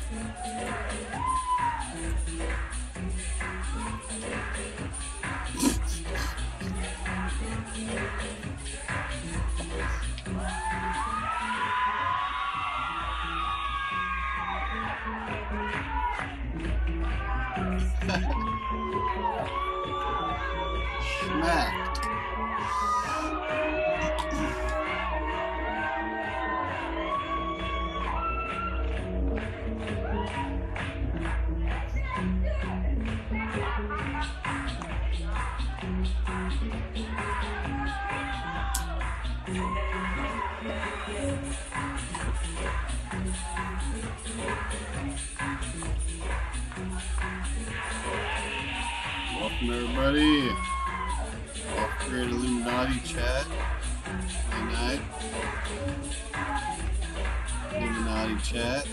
Smacked. Welcome everybody. Off-grid Illuminati chat. Good night. Illuminati chat.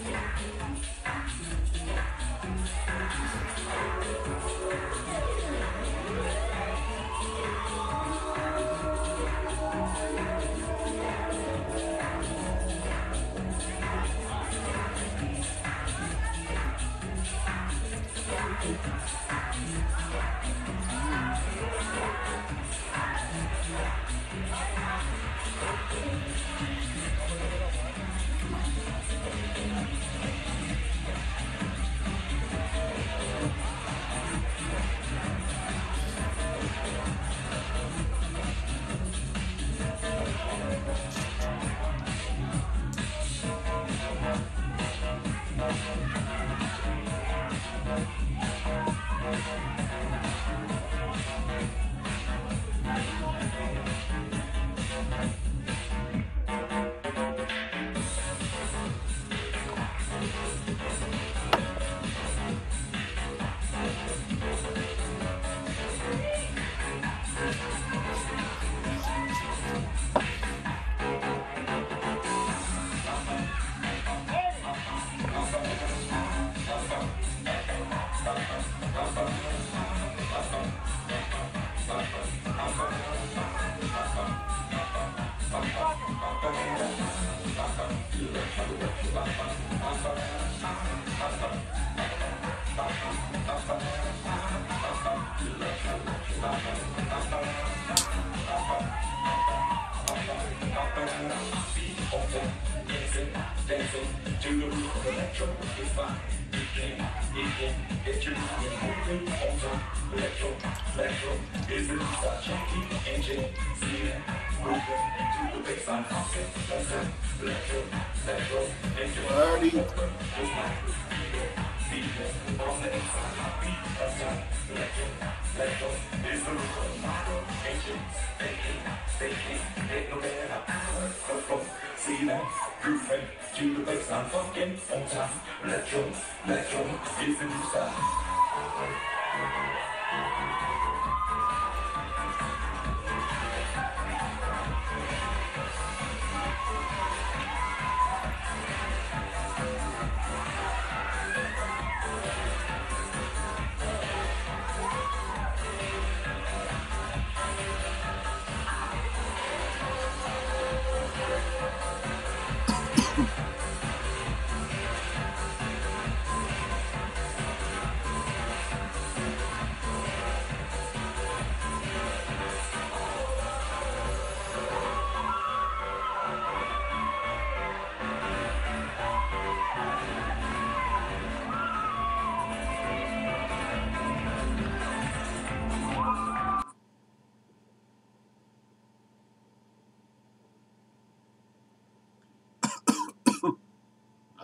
Party. To the bass, I'm fucking on time. Electro is the new style.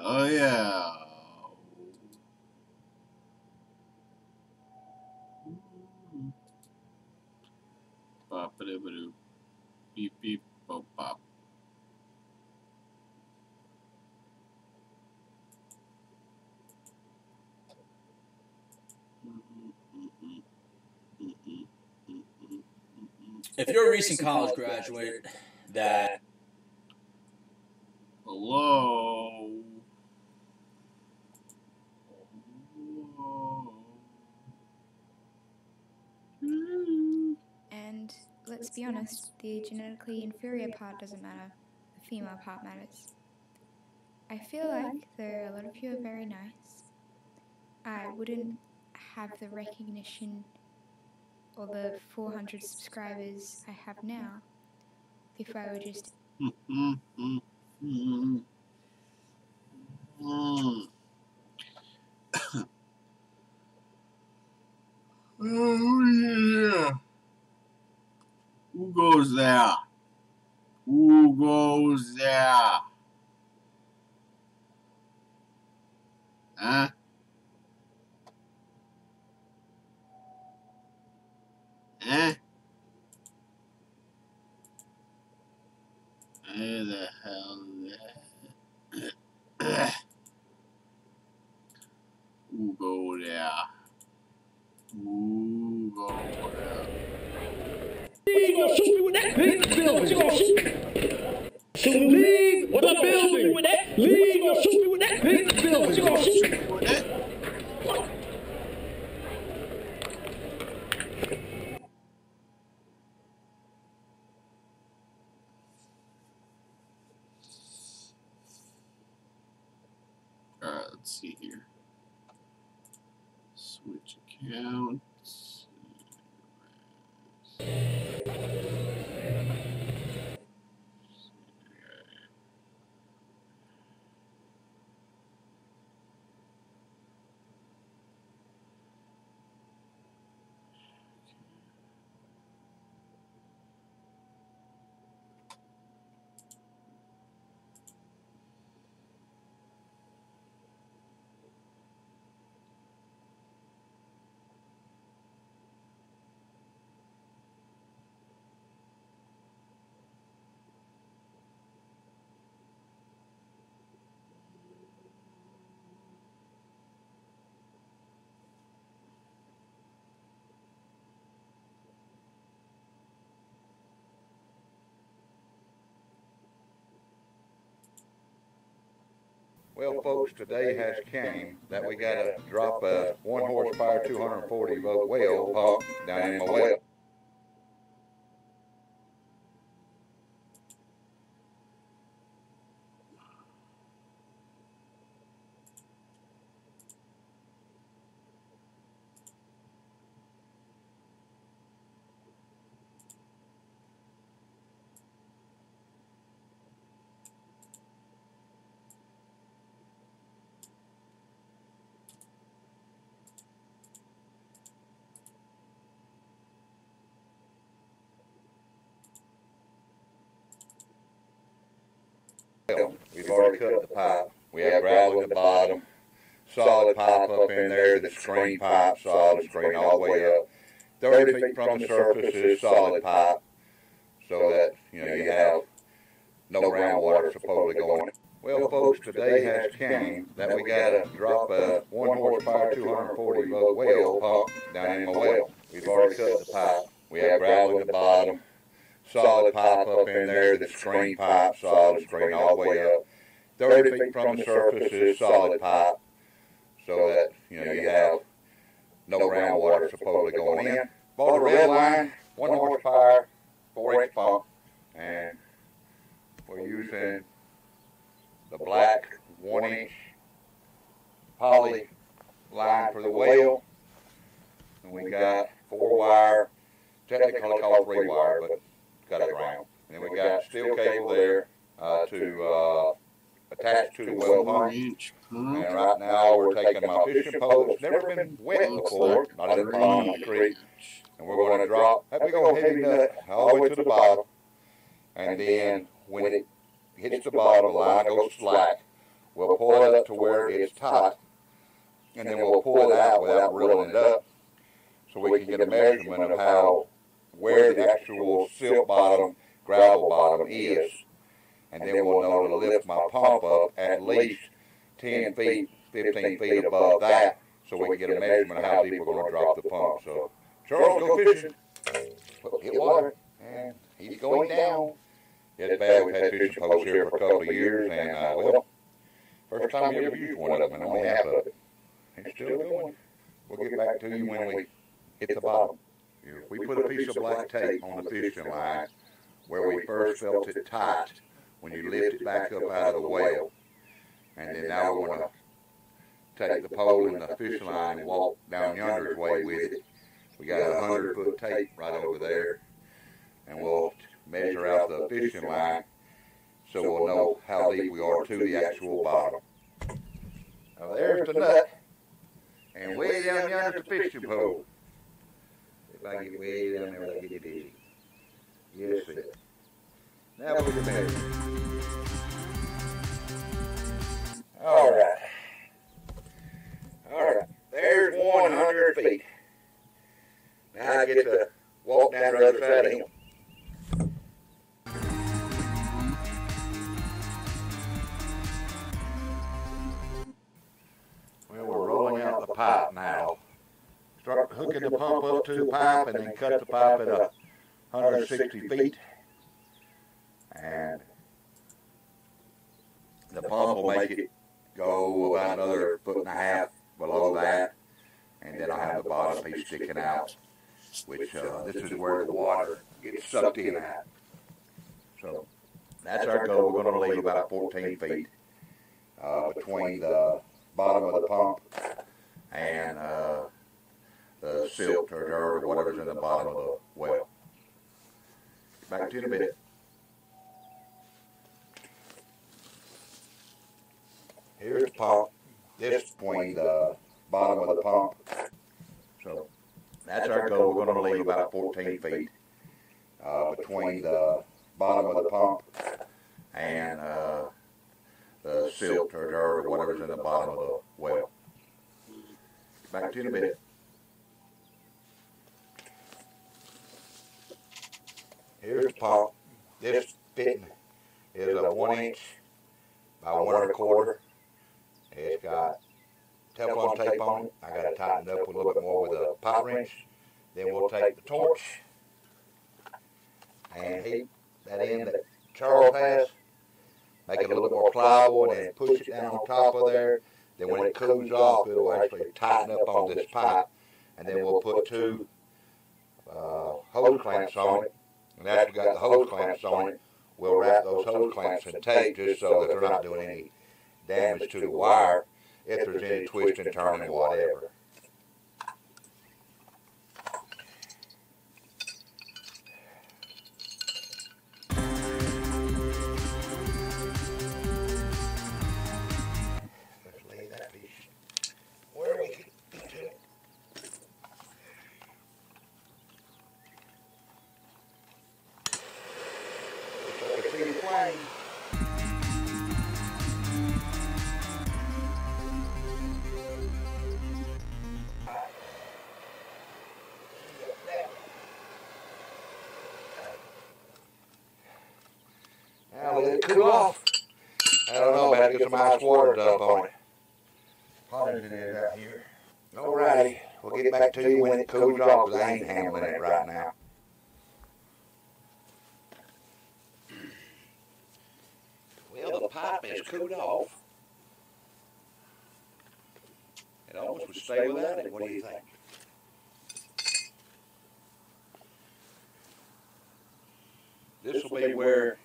Oh yeah. Bop a doo beep beep bop bop. If you're a recent college graduate that Hello. And let's be honest, the genetically inferior part doesn't matter. The female part matters. I feel like, though a lot of you are very nice, I wouldn't have the recognition or the 400 subscribers I have now if I were just Oh, yeah. Who goes there? Who goes there? Huh? Eh? Where the hell is that? Who go there? Who go there? You gonna shoot me with that? Leave the building. You gonna shoot me? Leave the building with that? Leave you gonna shoot me with that? Leave the building. You gonna shoot me with that? Alright, let's see here. Switch accounts. Well, folks, today has came that we got to drop a 1 horsepower, 240 volt well pump down in my well. We've already cut the pipe. We have gravel at the bottom, solid pipe up in there, the screen pipe, solid screen all the way up. 30 feet from the surface is solid pipe, so that you have no groundwater supposedly going. Well, folks, today has came that we got to drop a 1 horsepower, 240 volt well pump down in my well. We've already cut the pipe. We have gravel at the bottom, solid pipe up in there, the screen pipe, solid screen all the way up. 30 feet from the surface is solid pipe, so that you have no groundwater supposedly going in. Bought a red line, 1 horsepower, 4-inch pump, and we're using the black 1-inch poly line for the well, and we got 4-wire, technically called 3-wire, but got it round. And then we got steel cable there to attach to the well pump. And right now we're taking my fishing pole that's never been wet before, not in the pond, not in the creek, and we're going to drop that big old heavy nut all the way to the bottom, and then when it hits the bottom, the line goes slack. We'll pull it up to where it's tight, and then we'll pull it out without reeling it up, so we can get a measurement of where the actual silt bottom, gravel bottom is, and then we'll know to lift my pump up at least 10 feet, 15 feet above that, so we can get a measurement of how deep we're going to drop the pump. So, Charles, go fishing. Hit water, and he's going down. It's bad. We've had fishing poles here for a couple of years, and well, first time we ever used one of them, and only half of it. It's still going. We'll get back to you when we hit the bottom. If we put a piece of black tape on the fishing line where we first felt it tight when you lift it back up out of the well, And then now we're going to take the pole and the fishing line and walk down yonder's way with it. We got a 100-foot tape right over there, and we'll measure out the fishing line so we'll know how deep we are to the actual bottom. Now there's the nut, and way down yonder's the fishing pole. If I get way down there, I'll get it easy. Yes, sir. Now we'll get measure. All right. There's 100 feet. Now I get to walk down the other side of him. Well, we're rolling out the pipe now. Start hooking the pump up to the pipe and then cut the pipe at 160 feet. And the pump will make it go about another 1.5 feet below that. And then I'll have the bottom piece sticking out, which this is where the water gets sucked in at. So that's our goal. We're going to leave about 14 feet between the bottom of the pump and the silt or dirt or whatever's in the bottom of the well. Back to you in a bit. Here's the pump. This is between the bottom of the pump. So that's our goal. We're going to leave about 14 feet between the bottom of the pump and the silt or dirt or whatever's in the bottom of the well. Back to you in a bit. Here's the pump. This fitting is a 1 inch by 1 1/4. It's got Teflon tape on it. I got to tighten it up a little bit more with a pipe wrench. Then we'll take the torch and heat that end that Charles has, make it a little bit more pliable, and then push it down on top of there. Then when it cools off, it'll actually tighten up on this pipe, and then we'll put 2 hose clamps on it. And after we got the hose clamps on it, we'll wrap those hose clamps in tape just so that they're not doing any damage to the wire if there's any twist and turn and whatever. Let's lay that piece where we can get to it. So I can see the flame. Now let it cool off. I don't know, about to get some ice water dump on it. Hot as it is out here. Alrighty, we'll get back to you when it cools off, because I ain't handling it right now. Well, the pipe has cooled off. It almost would stay without it. What do you think? This will be where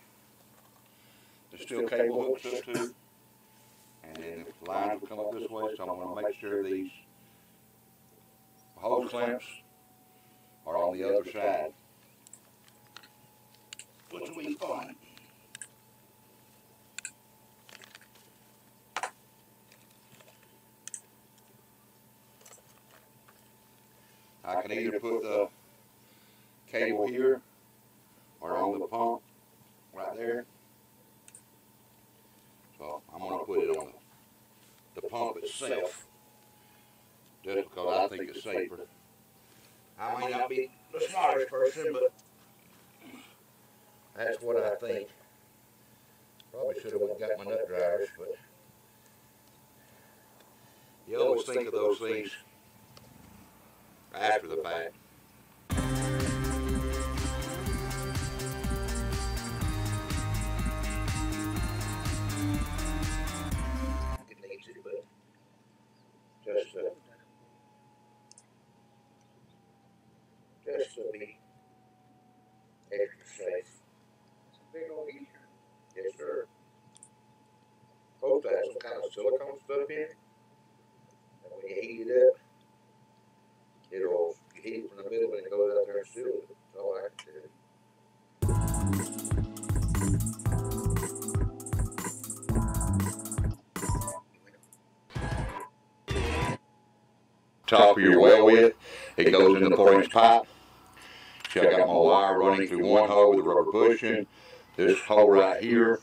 the steel cable hooks up to, and then the lines will come up this way, so I'm going to make sure these hose clamps are on the other side, which will be fun. I can either put the cable here or on the pump right there. So I'm going to put it on the pump itself, just because I think it's safer. I may not be the smartest person, but that's what I think. Probably should have went and got my nut dryers, but you always think of those things after the fact. It needs it, but just to be extra safe. It's a big old heater. Yes, sir. supposed to have some kind of silicone stuff in it. And when you heat it up, you heat it from the middle and it goes out there and seals it. That's all I can do. Top of your well with, it goes in the 4-inch pipe. See, I got my wire running through one hole with a rubber bushing. This hole right here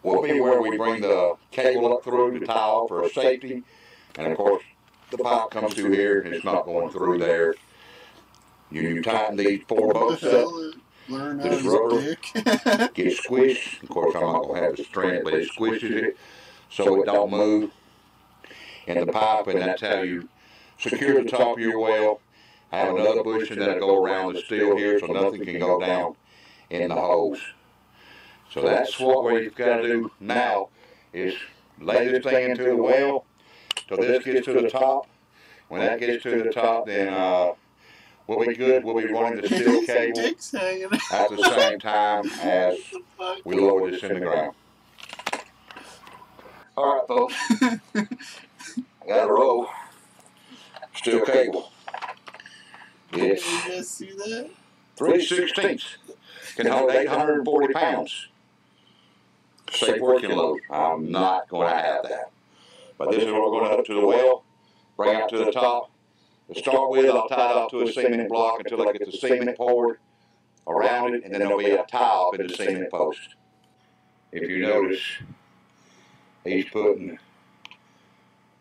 will be where we bring the cable up through to tie off for safety. And of course, the pipe comes through here and it's not going through there. You tighten these 4 bolts up. Learn This rubber gets squished. Of course, I'm not going to have the strength, but it squishes it so it don't move. And the pipe, and that's how you secure the top of your well. I have another bushing that'll go around the steel here so nothing can go down in the holes. So that's what we've got to do now is lay this thing into the well till this gets to the top. When that gets to the top, then we'll be good. We'll be running the steel cable at the same time as we lower this in the ground. All right, folks. I got a roll. Steel cable. It's 3/16. Can hold 840 pounds. Safe working load. I'm not going to have that. But this is what we're going to hook to the well, bring it to the top. To start with, I'll tie it off to a cement block until I get the cement poured around it, and then there'll be a tie off in the cement post. If you notice, he's putting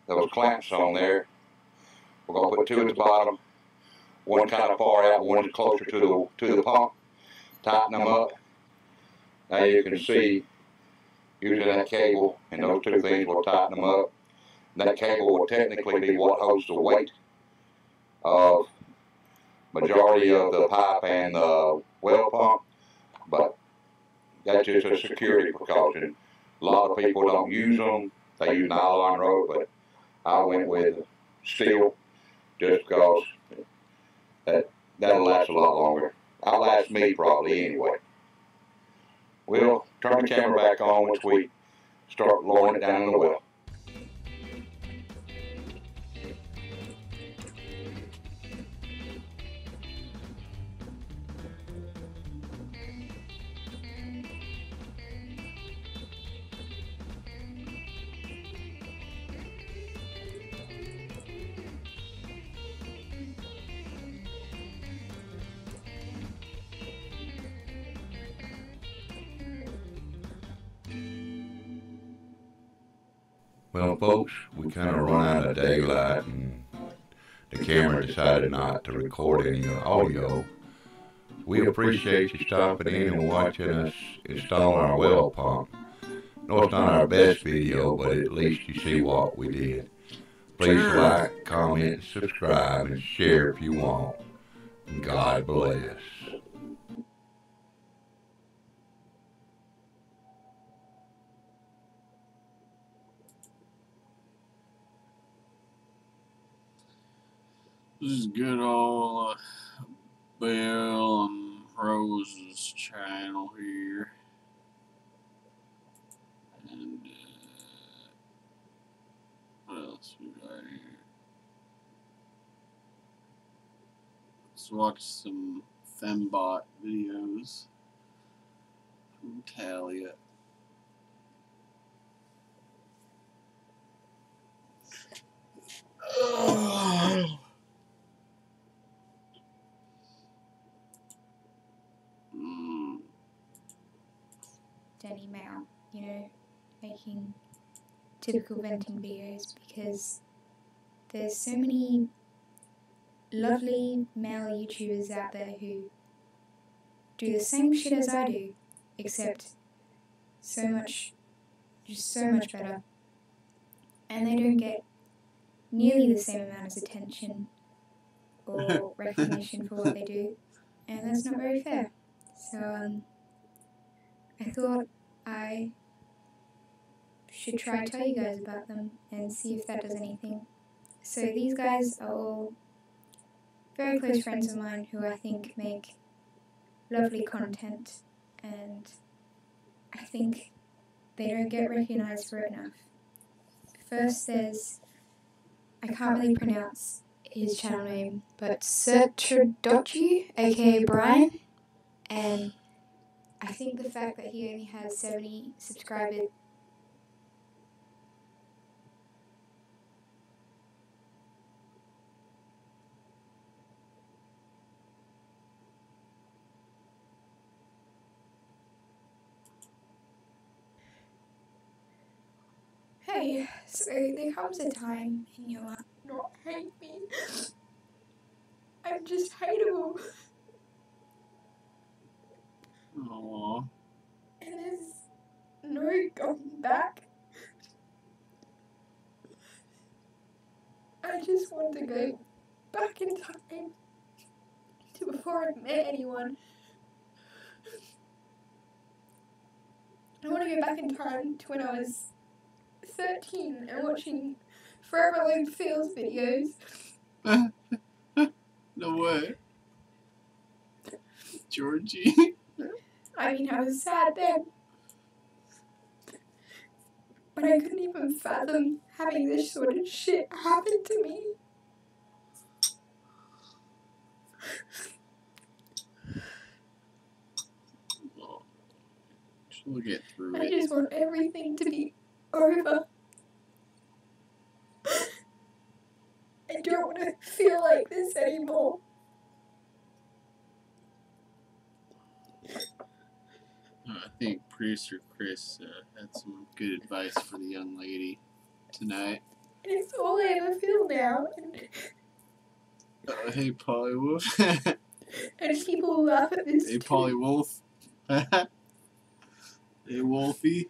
those clamps on there. We're going to put 2 at the bottom, one kind of far out, one closer to the pump. Tighten them up. Now you can see, using that cable and those 2 things will tighten them up. That cable will technically be what holds the weight of majority of the pipe and the well pump, but that's just a security precaution. A lot of people don't use them. They use nylon rope, but I went with steel just because that'll last a lot longer. Outlast me probably anyway. We'll turn the camera back on once we start lowering it down in the well. Well, folks, we kind of run out of daylight and the camera decided not to record any audio. We appreciate you stopping in and watching us install our well pump. No, it's not our best video, but at least you see what we did. Please like, comment, subscribe, and share if you want. God bless. This is good old Bill and Rose's channel here. And what else we got here? Let's watch some Fembot videos from Talia. Denny Mao, you know, making typical venting videos because there's so many lovely male YouTubers out there who do the same shit as I do, except so much better, and they don't get nearly the same amount of attention or recognition for what they do, and that's not very fair. So I thought I should try to tell you guys about them and see if that does anything. So these guys are all very close friends of mine who I think make lovely content, and I think they don't get recognised for it enough. First there's, I can't really pronounce his channel name, but Sertradochi, aka Brian, and I think the fact that he only has 70 subscribers. Hey, so there comes a time in your life not hate me. I'm just hateable. Aww. And there's no going back. I just want to go back in time to before I met anyone. I want to go back in time to when I was 13 and watching Forever Alone Feels videos. No way. Georgie. I mean, I was sad then. But I couldn't even fathom having this sort of shit happen to me. We'll get through I it. just want everything to be over. I don't want to feel like this anymore. I think producer Chris had some good advice for the young lady tonight. And it's all I ever feel now. Hey, Polly Wolf. And people will laugh at this. Hey, too. Polly Wolf. Hey, Wolfie.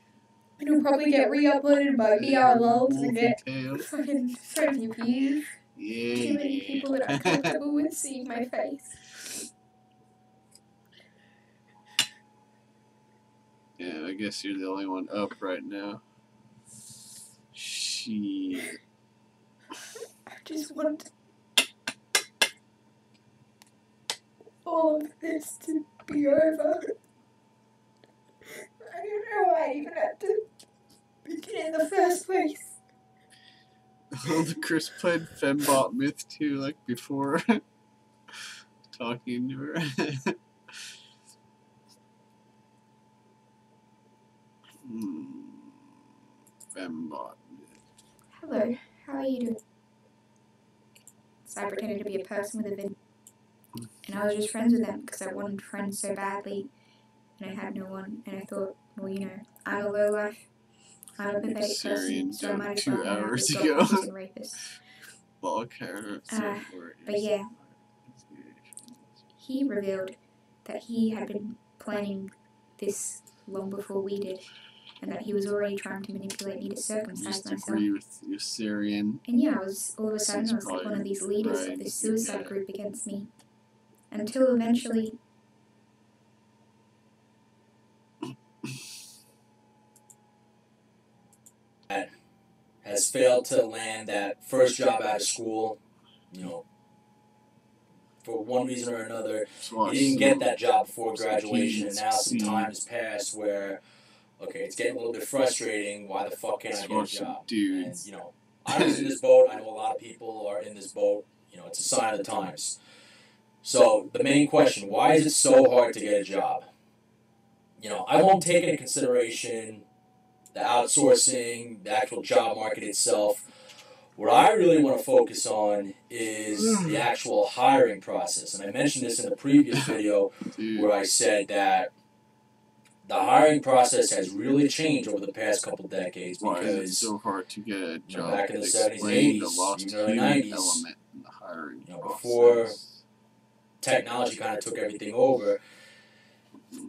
And it'll probably get re-uploaded by BRLs and Wolfie get Tails. fucking so many views. Yeah, Too many yeah. people that are comfortable with seeing my face. Yeah, I guess you're the only one up right now. Shit. I just want all of this to be over. I don't know why I even had to begin in the first place. Oh, the Chris played Fembot Myth too, like before talking to her. Fembot Myth. Hello, how are you doing? So I pretended to be a person with a vid. And I was just friends with them because I wanted friends so badly. And I had no one. And I thought, well, you know, I'm a lowlife. I'm a pathetic person, Syrian so I might as 2 well hang out hours with ago. doctors and rapists. Ball carrots. But yeah, he revealed that he had been planning this long before we did, and that he was already trying to manipulate me to circumcise Just myself. agree with your Syrian. And yeah, I was all of a sudden I was like one of these leaders of this suicide group against me, until eventually has failed to land that first job out of school, you know, for one reason or another. He didn't get that job before graduation, and now some time has passed where, okay, it's getting a little bit frustrating. Why the fuck can't I get a job? And, you know, I was in this boat. I know a lot of people are in this boat. You know, it's a sign of the times. So the main question, why is it so hard to get a job? You know, I won't take into consideration the outsourcing, the actual job market itself. What I really want to focus on is the actual hiring process. And I mentioned this in the previous video where I said that the hiring process has really changed over the past couple decades because why is it so hard to get a job? Back in the 70s and Explain 80s, the lost even early human 90s, element in the hiring before process. Technology kind of took everything over,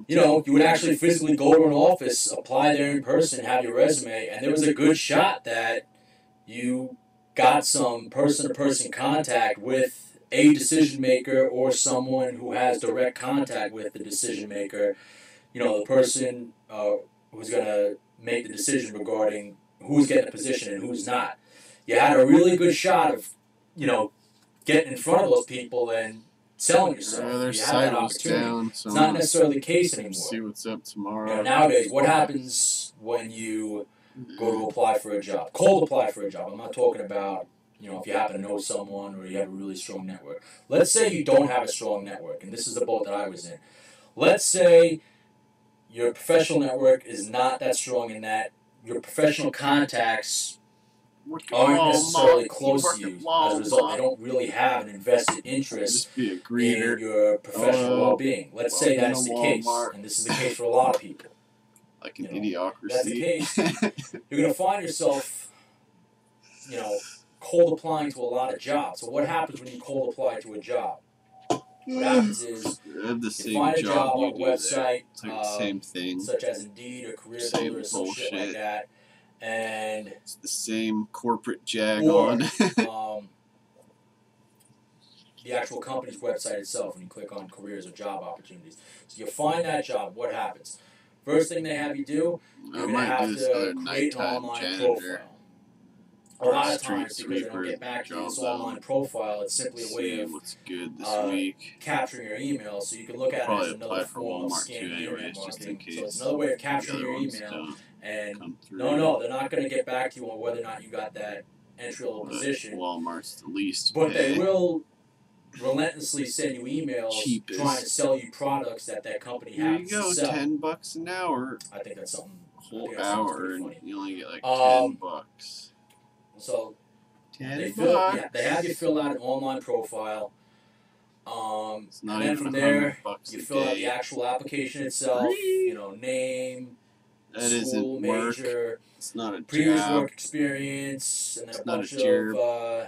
you know, you would actually physically go to an office, apply there in person, have your resume, and there was a good shot that you got some person-to-person contact with a decision maker or someone who has direct contact with the decision maker. You know, the person who's going to make the decision regarding who's getting a position and who's not. You had a really good shot of, you know, getting in front of those people and selling yourself. Their You have site that was opportunity. down, so It's not necessarily the case anymore. see what's up You know, tomorrow. nowadays, what happens when you go to apply for a job? Cold apply for a job. I'm not talking about, you know, if you happen to know someone or you have a really strong network. Let's say you don't have a strong network, and this is the boat that I was in. Let's say your professional network is not that strong in that your professional contacts aren't necessarily close to you. As a result, they don't really have an invested interest Just be a in greeter. your professional well-being. Let's say welcome that's to the case, Walmart. and this is the case for a lot of people. Like an You know, idiocracy. that's the case. You're going to find yourself, you know, cold applying to a lot of jobs. So what happens when you cold apply to a job? What happens is I have the you same find a job you on a do there. website, It's like the same thing. such as Indeed or Career Same Builder or some shit like bullshit. that, and It's the same corporate jag or on. the actual company's website itself when you click on careers or job opportunities. So you find that job. What happens? First thing they have you do, I you're going to might have do this to other create an nighttime online janitor. profile. A Or lot of street times, because they don't sweeper get back to you, this job out. online profile, it's simply a way See of what's good this uh, week. capturing your email, so you can look at it Probably as another apply for form of Walmart too, scamming anyways, internet just in marketing. case. So it's another way of The capturing other your ones email, don't and come through. no, they're not going to get back to you on whether or not you got that entry-level But position, Walmart's the least but pay. they will relentlessly send you emails Cheapest. trying to sell you products that company Here you happens go, to sell. $10 an hour. I think that's something. Whole think that sounds hour, pretty and funny. you only get like Um, $10. So $10. they have you fill out an online profile. It's not and then even from there, $100 you a fill out day. the actual application itself. Free. You know, name, That school, isn't work. major, It's not a previous job. work experience, and then It's a not a bunch job.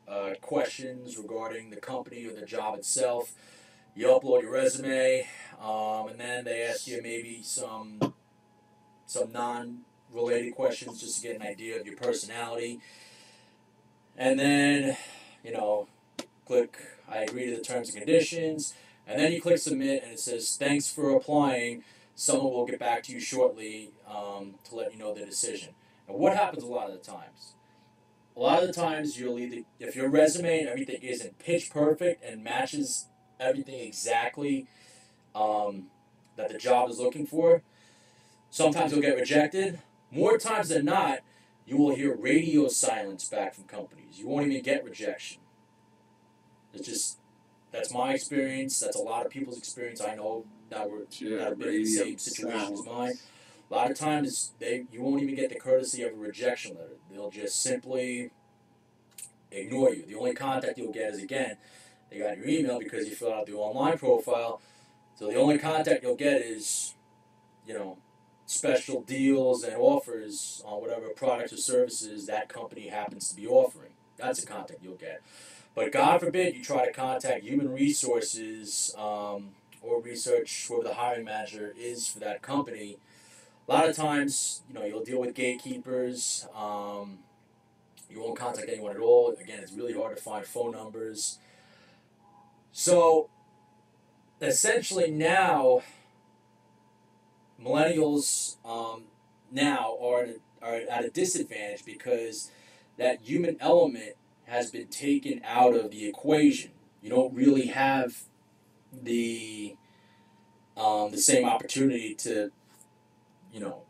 of questions regarding the company or the job itself. You upload your resume, and then they ask you maybe some non-related questions just to get an idea of your personality. And then, you know, click I agree to the terms and conditions, and then you click submit, and it says thanks for applying. Someone will get back to you shortly to let you know their decision. And what happens a lot of the times? A lot of the times you'll either, if your resume and everything isn't pitch perfect and matches everything exactly that the job is looking for, sometimes you'll get rejected. More times than not, you will hear radio silence back from companies. You won't even get rejection. It's just, that's my experience. That's a lot of people's experience. I know that have been in the same situation as mine. A lot of times, you won't even get the courtesy of a rejection letter. They'll just simply ignore you. The only contact you'll get is, again, they got your email because you filled out the online profile. So the only contact you'll get is, you know, special deals and offers on whatever products or services that company happens to be offering. That's a contact you'll get. But God forbid you try to contact human resources or research whoever the hiring manager is for that company. A lot of times, you know, you'll deal with gatekeepers. You won't contact anyone at all. Again, it's really hard to find phone numbers. So, essentially now, millennials now are at a disadvantage because that human element has been taken out of the equation. You don't really have the same opportunity to, you know,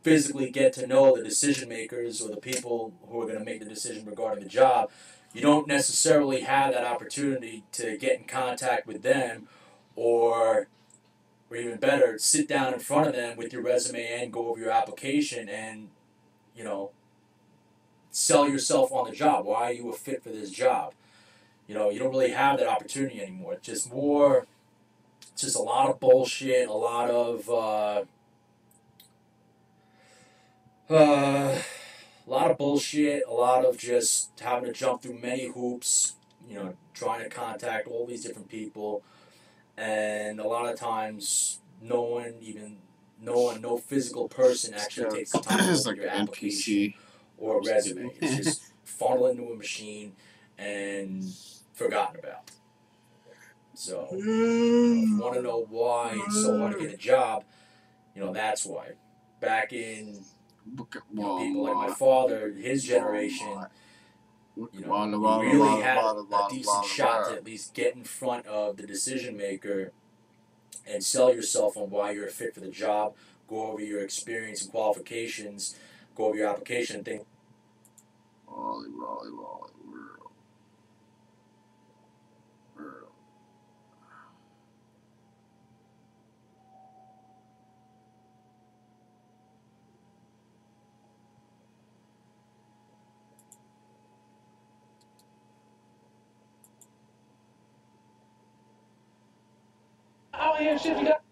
physically get to know the decision makers or the people who are going to make the decision regarding the job. You don't necessarily have that opportunity to get in contact with them or even better, sit down in front of them with your resume and go over your application and, you know, sell yourself on the job. Why are you a fit for this job? You know, you don't really have that opportunity anymore. It's just more, it's just a lot of bullshit, a lot of, bullshit, a lot of just having to jump through many hoops, you know, trying to contact all these different people. And a lot of times, no physical person actually takes the time to It's look like at your an application NPC. or a Just resume. kidding. It's just funneled into a machine and forgotten about. So, you know, if you want to know why it's so hard to get a job, you know, that's why. Back in, Look at you know, people like my Walmart. father, his generation, You really had a decent shot to at least get in front of the decision maker and sell yourself on why you're a fit for the job, go over your experience and qualifications, go over your application and things. Raleigh. Oh, yeah, shit, you got.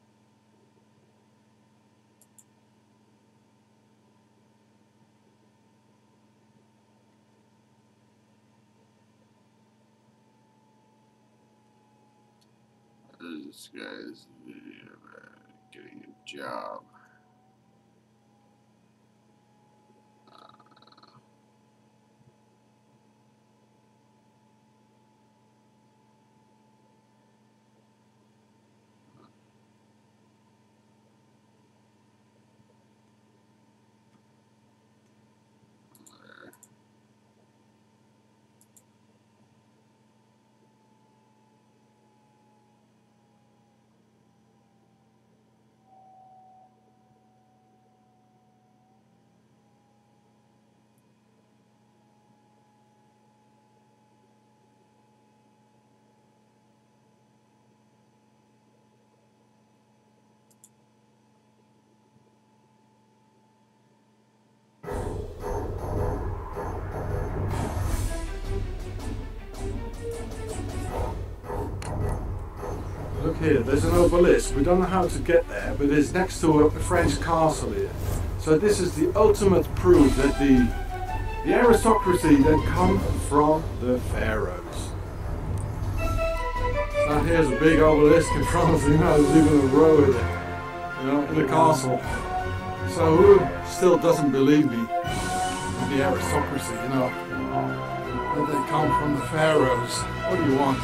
This guy's video about getting a job. Look here, there's an obelisk. We don't know how to get there, but it's next to a French castle here. So this is the ultimate proof that the aristocracy that come from the pharaohs. So here's a big obelisk in front of, there's even a row of it, in the castle. So who still doesn't believe me? The aristocracy, that they come from the pharaohs. What do you want,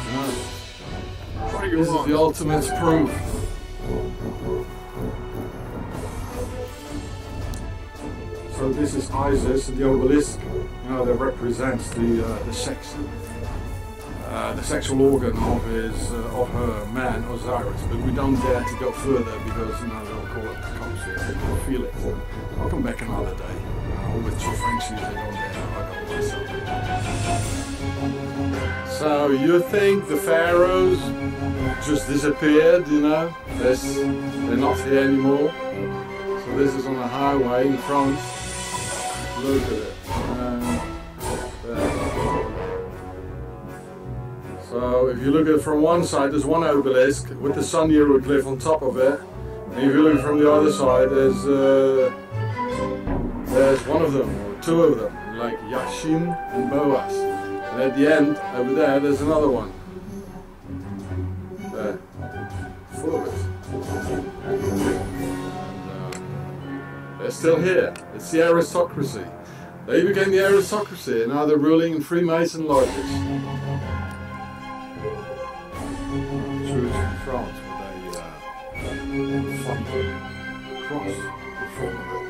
This is the ultimate proof. So this is Isis, the obelisk, that represents the sex, the sexual organ of her man Osiris. But we don't dare to go further because they'll call it the cops here. They will feel it. I'll come back another day. With two Frenchies, they don't dare. I go myself. So you think the pharaohs just disappeared, they're not here anymore. So this is on a highway in France. Look at it. So if you look at it from one side, there's one obelisk with the sun hieroglyph on top of it. And if you look from the other side, there's one of them, or two of them, like Yashin and Boaz. And at the end, over there, there's another one. There. Full of it. And, they're still here. It's the aristocracy. They became the aristocracy, and now they're ruling in Freemason lodges. True, it's in France, with a funny cross in front of it.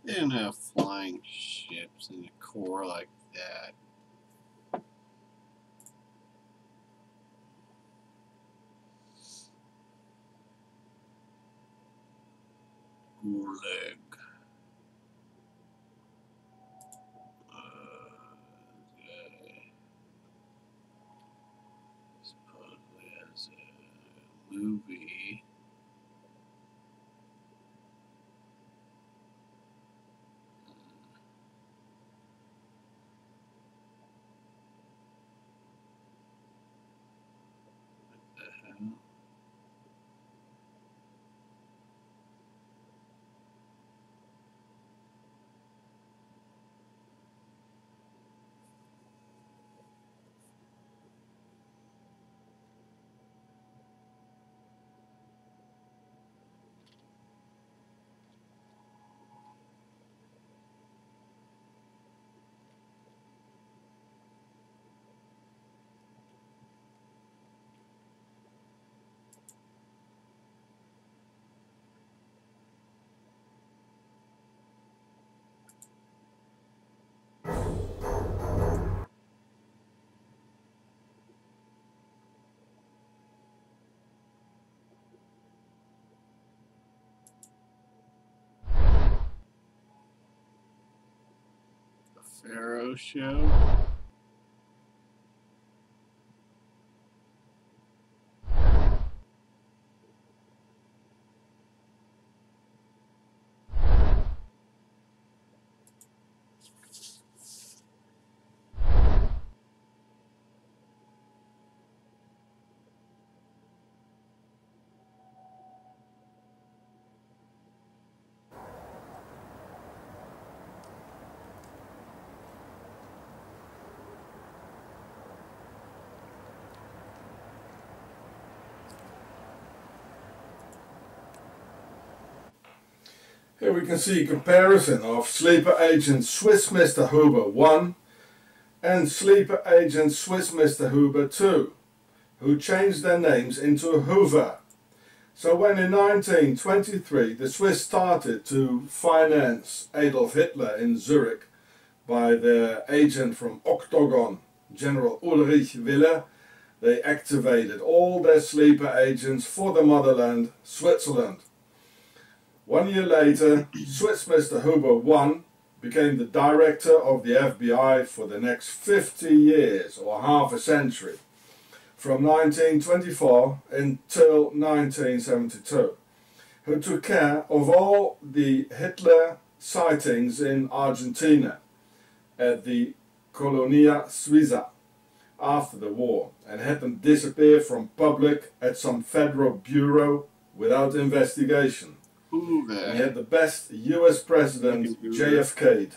They didn't have flying ships in the core like that. Gulag. Supposedly has a movie. What the hell? show. Here we can see a comparison of Sleeper Agent Swiss Mr. Huber 1 and Sleeper Agent Swiss Mr. Huber 2, who changed their names into Hoover. So when in 1923 the Swiss started to finance Adolf Hitler in Zurich by their agent from Octagon, General Ulrich Wille, they activated all their sleeper agents for the motherland, Switzerland. 1 year later, Swiss Mr. Huber 1 became the director of the FBI for the next 50 years, or half a century, from 1924 until 1972, who took care of all the Hitler sightings in Argentina at the Colonia Suiza after the war, and had them disappear from public at some federal bureau without investigation. Ooh, He had the best US president, JFK'd.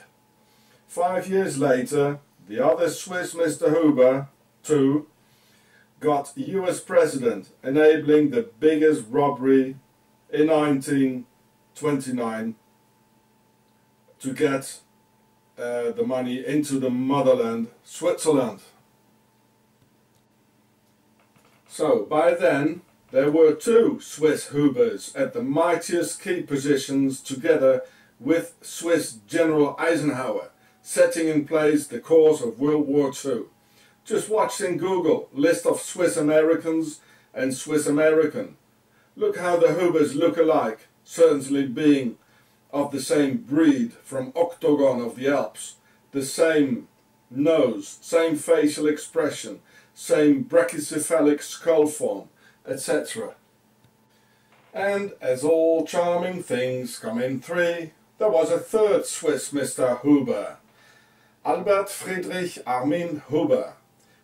5 years later, the other Swiss Mr. Huber, 2, got US president, enabling the biggest robbery in 1929 to get the money into the motherland, Switzerland. So, by then, there were 2 Swiss Hubers at the mightiest key positions together with Swiss General Eisenhower, setting in place the course of World War II. Just watch in Google, list of Swiss Americans and Swiss American. Look how the Hubers look alike, certainly being of the same breed from Octagon of the Alps, the same nose, same facial expression, same brachycephalic skull form, etc. And as all charming things come in 3, there was a 3rd Swiss Mr. Huber, Albert Friedrich Armin Huber,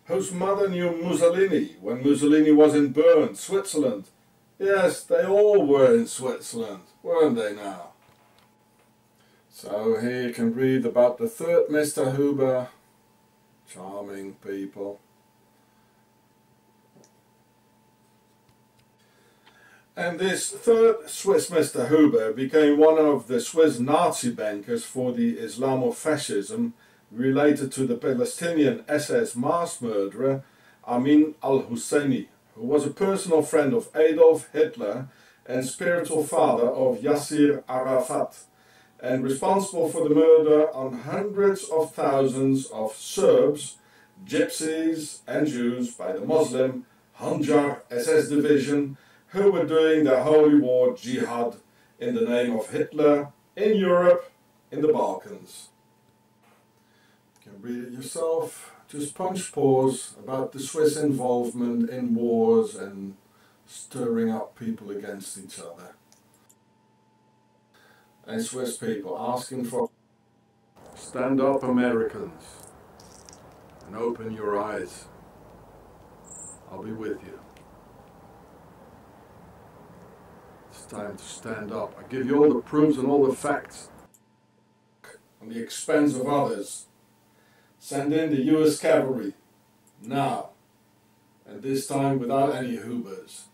whose mother knew Mussolini when Mussolini was in Bern, Switzerland. Yes, they all were in Switzerland, weren't they now? So here you can read about the 3rd Mr. Huber. Charming people. And this 3rd Swiss Mr. Huber became one of the Swiss Nazi bankers for the Islamofascism related to the Palestinian SS mass murderer Amin al-Husseini, who was a personal friend of Adolf Hitler and spiritual father of Yasser Arafat, and responsible for the murder on hundreds of thousands of Serbs, Gypsies and Jews by the Muslim Handjar SS division, who were doing the holy war jihad in the name of Hitler in Europe, in the Balkans. You can read it yourself. Just punch pause about the Swiss involvement in wars and stirring up people against each other. And Swiss people asking for stand up, Americans, and open your eyes. I'll be with you. It's time to stand up. I give you all the proofs and all the facts on the expense of others. Send in the US cavalry, now, and this time without any Hubers.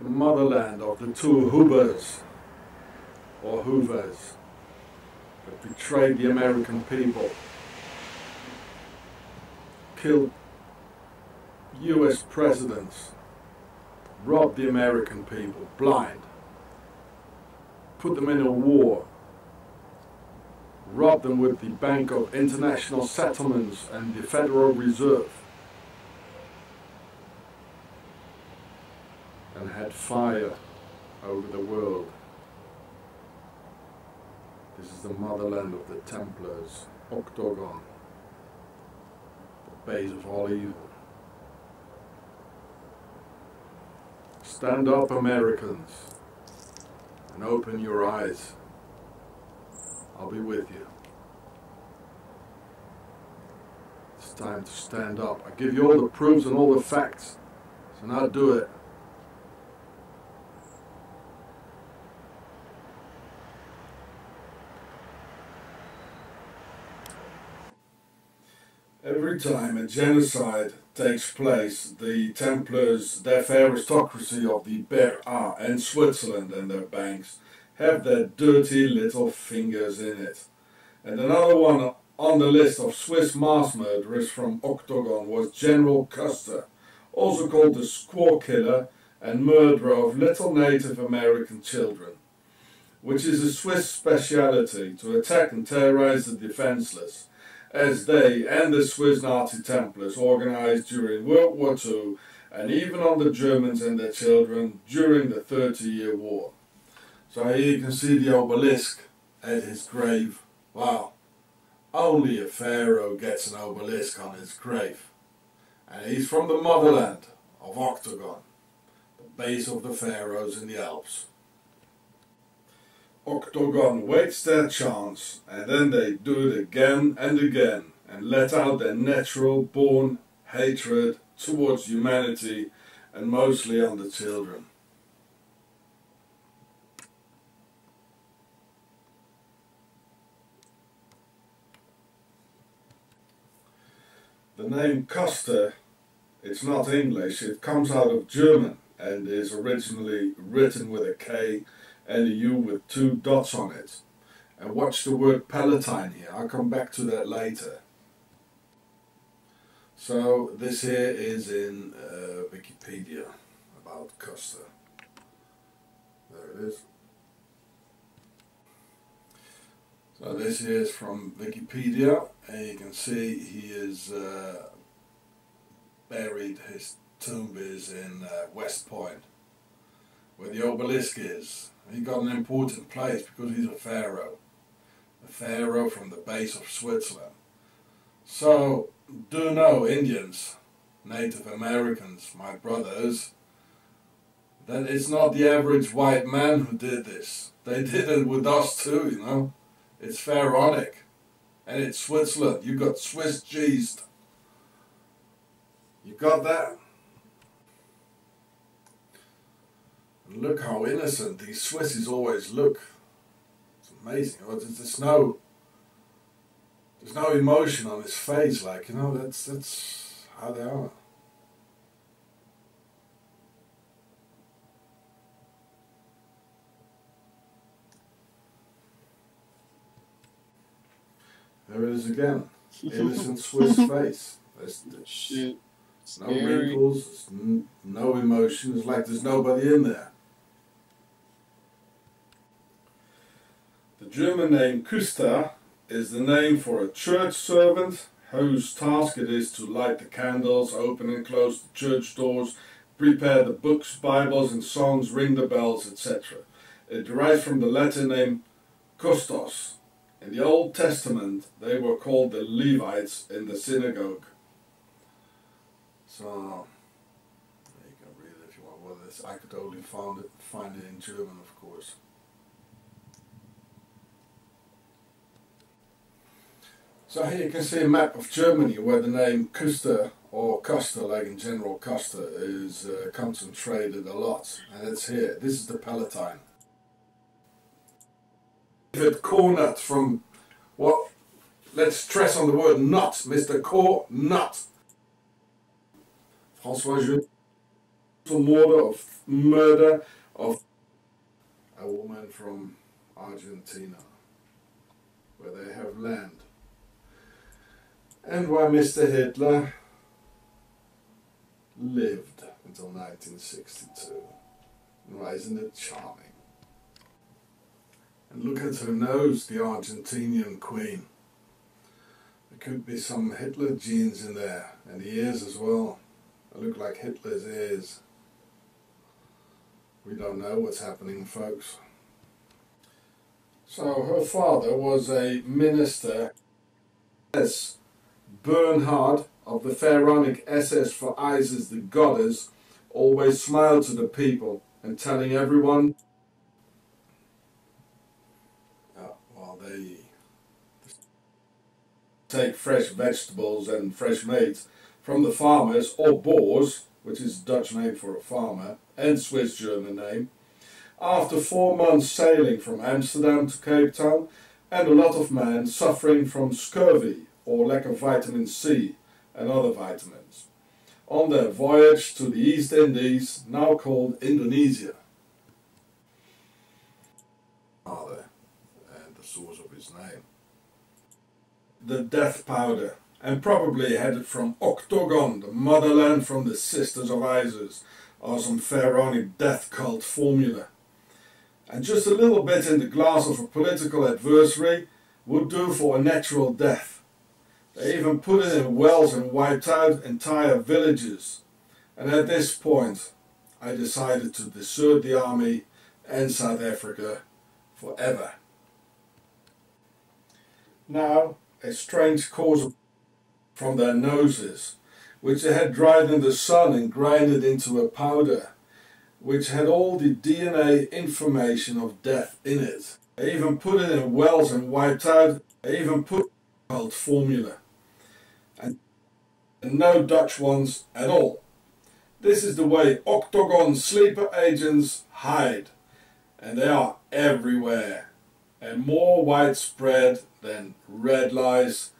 The motherland of the 2 Hubers, or Hoovers, that betrayed the American people, killed US presidents, robbed the American people blind, put them in a war, robbed them with the Bank of International Settlements and the Federal Reserve, and had fire over the world. This is the motherland of the Templars, Octagon, the base of all evil. Stand up, Americans, and open your eyes. I'll be with you. It's time to stand up. I give you all the proofs and all the facts, so now do it. Every time a genocide takes place, the Templars, their fair aristocracy of the Bear and Switzerland and their banks, have their dirty little fingers in it. And another one on the list of Swiss mass murderers from Octagon was General Custer, also called the Squaw Killer and murderer of little Native American children, which is a Swiss speciality to attack and terrorize the defenseless, as they and the Swiss Nazi Templars organized during World War II and even on the Germans and their children during the 30-Year War. So here you can see the obelisk at his grave. Wow, only a pharaoh gets an obelisk on his grave. And he's from the motherland of Octagon, the base of the pharaohs in the Alps. Octagon waits their chance, and then they do it again and again, and let out their natural born hatred towards humanity, and mostly on the children. The name Custer, it's not English, it comes out of German and is originally written with a K and a U with 2 dots on it. And watch the word Palatine here, I'll come back to that later. So this here is in Wikipedia about Custer. There it is. So this here is from Wikipedia, and you can see he is buried, his tomb is in West Point, where the obelisk is. He got an important place because he's a pharaoh from the base of Switzerland. So, do know, Indians, Native Americans, my brothers, that it's not the average white man who did this. They did it with us too, you know. It's pharaonic. And it's Switzerland. You got Swiss cheesed. You got that? Look how innocent these Swissies always look. It's amazing. There's no emotion on his face, like, you know, that's how they are. There it is again. Innocent Swiss face. There's no wrinkles, there's no emotion. It's like there's nobody in there. The German name Küster is the name for a church servant whose task it is to light the candles, open and close the church doors, prepare the books, Bibles and songs, ring the bells, etc. It derives from the Latin name Custos. In the Old Testament, they were called the Levites in the synagogue. So, you can read it if you want. Well, I could only find it in German, of course. So here you can see a map of Germany where the name Küster, or Custer, like in General Custer, is concentrated a lot. And it's here. This is the Palatine. David Cornut from, what? Let's stress on the word nut, Mr. Cornut. François Jules, murder of a woman from Argentina, where they have land. And why Mr. Hitler lived until 1962. Why isn't it charming? And look at her nose, the Argentinian queen. There could be some Hitler genes in there, and the ears as well. They look like Hitler's ears. We don't know what's happening, folks. So her father was a minister. Yes, Bernhard of the Pharaonic SS for Isis the goddess always smiled to the people and telling everyone while they take fresh vegetables and fresh meat from the farmers or boers, which is Dutch name for a farmer and Swiss German name, after 4 months sailing from Amsterdam to Cape Town, and a lot of men suffering from scurvy or lack of vitamin C and other vitamins, on their voyage to the East Indies, now called Indonesia. And the source of his name. The death powder, and probably headed from Octagon, the motherland from the Sisters of Isis, or some pharaonic death cult formula. And just a little bit in the glass of a political adversary would do for a natural death. They even put it in wells and wiped out entire villages. And at this point, I decided to desert the army and South Africa forever. Now, a strange cause from their noses, which they had dried in the sun and grinded into a powder, which had all the DNA information of death in it. They even put it in wells and wiped out. They even put cult formula. And no Dutch ones at all. This is the way Octagon sleeper agents hide. And they are everywhere. And more widespread than red lies,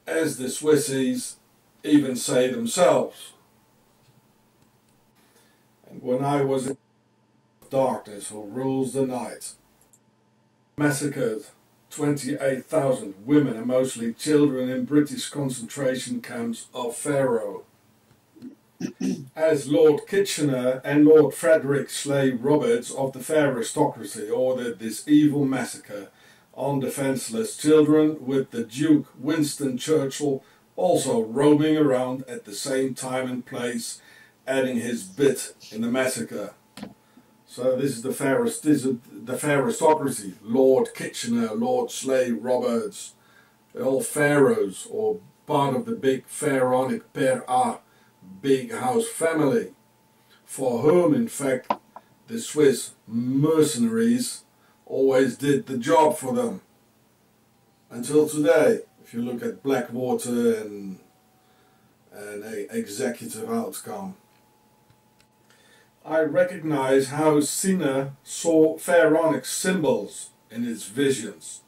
as the Swissies even say themselves. And when I was in darkness who rules the night, massacred 28,000 women and mostly children in British concentration camps of Pharaoh. As Lord Kitchener and Lord Frederick Slay Roberts of the fair aristocracy ordered this evil massacre on defenceless children, with the Duke Winston Churchill also roaming around at the same time and place, adding his bit in the massacre. So this is the fair aristocracy, Lord Kitchener, Lord Slay Roberts, they're all pharaohs or part of the big pharaonic Per-A big house family, for whom in fact the Swiss mercenaries always did the job for them. Until today, if you look at Blackwater and a executive outcome. I recognize how Sina saw pharaonic symbols in his visions.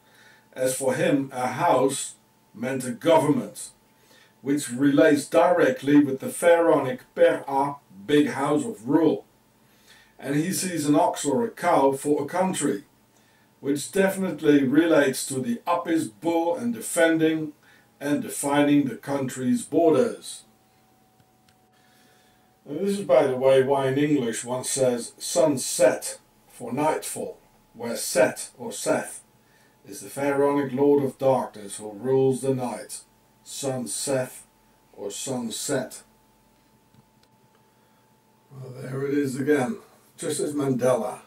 As for him, a house meant a government, which relates directly with the pharaonic Per-A big house of rule. And he sees an ox or a cow for a country, which definitely relates to the Apis bull and defending and defining the country's borders. And this is, by the way, why in English one says sunset for nightfall, where Set or Seth is the pharaonic lord of darkness who rules the night. Sunset or sunset. Well, there it is again, just as Mandela.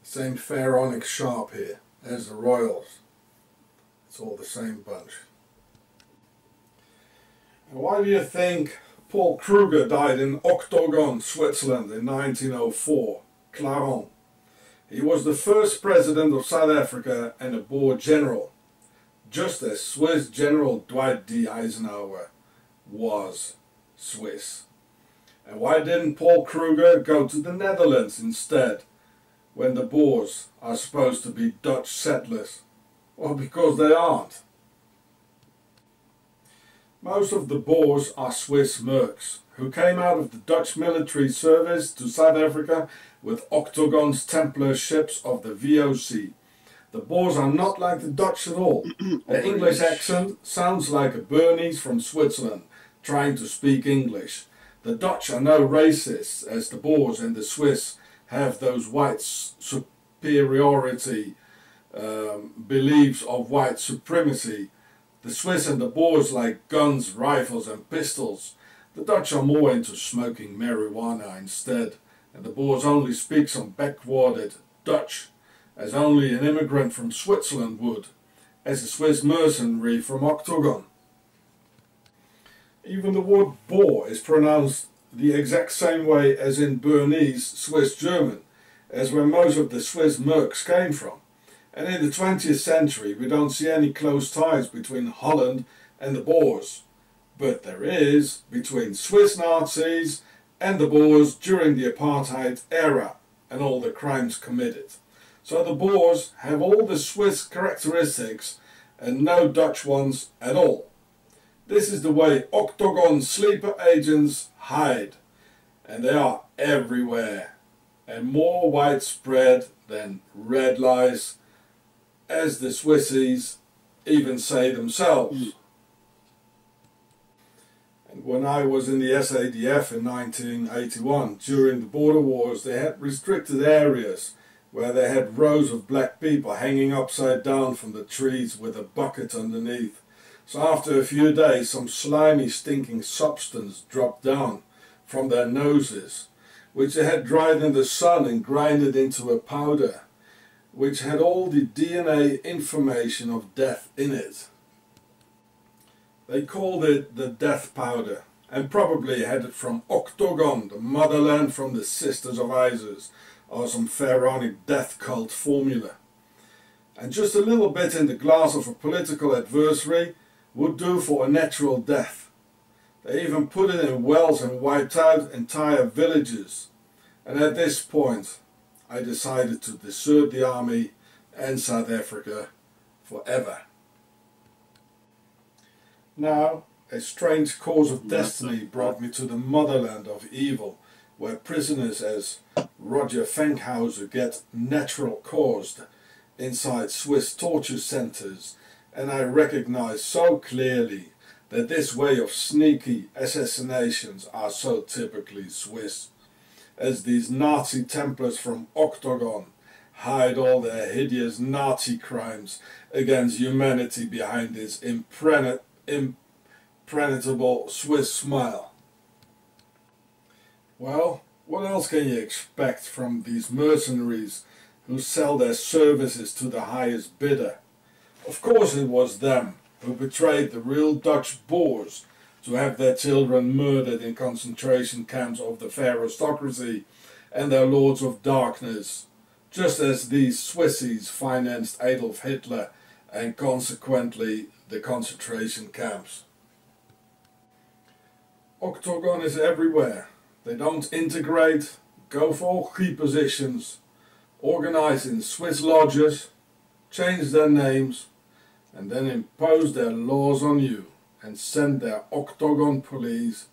Same pharaonic sharp here as the royals. It's all the same bunch. And why do you think Paul Kruger died in Octagon, Switzerland in 1904, Clarence? He was the first president of South Africa and a Boer general, just as Swiss General Dwight D. Eisenhower was Swiss. And why didn't Paul Kruger go to the Netherlands instead, when the Boers are supposed to be Dutch settlers? Well, because they aren't. Most of the Boers are Swiss mercs, who came out of the Dutch military service to South Africa with Octagon's Templar ships of the VOC. The Boers are not like the Dutch at all. The English accent sounds like a Bernese from Switzerland trying to speak English. The Dutch are no racists, as the Boers and the Swiss have those white superiority beliefs of white supremacy. The Swiss and the Boers like guns, rifles and pistols. The Dutch are more into smoking marijuana instead, and the Boers only speak some backwatered Dutch, as only an immigrant from Switzerland would, as a Swiss mercenary from Octagon. Even the word Boer is pronounced the exact same way as in Bernese Swiss German, as where most of the Swiss mercs came from. And in the 20th century we don't see any close ties between Holland and the Boers. But there is between Swiss Nazis and the Boers during the apartheid era and all the crimes committed. So the Boers have all the Swiss characteristics and no Dutch ones at all. This is the way Octagon sleeper agents hide, and they are everywhere and more widespread than red lice, as the Swissies even say themselves. And when I was in the SADF in 1981, during the border wars, they had restricted areas where they had rows of black people hanging upside down from the trees with a bucket underneath. So after a few days, some slimy, stinking substance dropped down from their noses, which they had dried in the sun and grinded into a powder, which had all the DNA information of death in it. They called it the death powder, and probably had it from Octagon, the motherland from the Sisters of Isis, or some pharaonic death cult formula. And just a little bit in the glass of a political adversary would do for a natural death. They even put it in wells and wiped out entire villages. And at this point, I decided to desert the army and South Africa forever. Now, a strange course of destiny brought me to the motherland of evil, where prisoners as Roger Fenkhauser get natural caused inside Swiss torture centers, and I recognize so clearly that this way of sneaky assassinations are so typically Swiss, as these Nazi Templars from Octagon hide all their hideous Nazi crimes against humanity behind this impenetrable Swiss smile. Well, what else can you expect from these mercenaries who sell their services to the highest bidder? Of course it was them who betrayed the real Dutch Boers to have their children murdered in concentration camps of the aristocracy and their lords of darkness, just as these Swissies financed Adolf Hitler and consequently the concentration camps. Octagon is everywhere. They don't integrate, go for all key positions, organize in Swiss lodges, change their names, and then impose their laws on you and send their Octagon police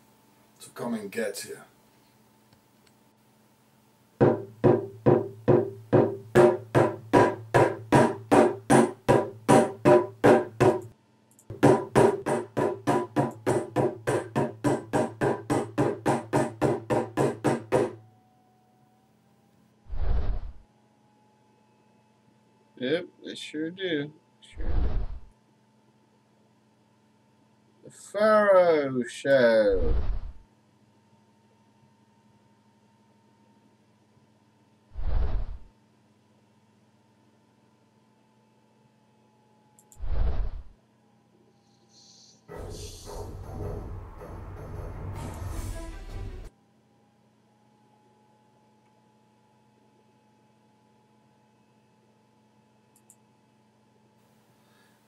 to come and get you. Yep, they sure do. Sure do. The Pharaoh Show.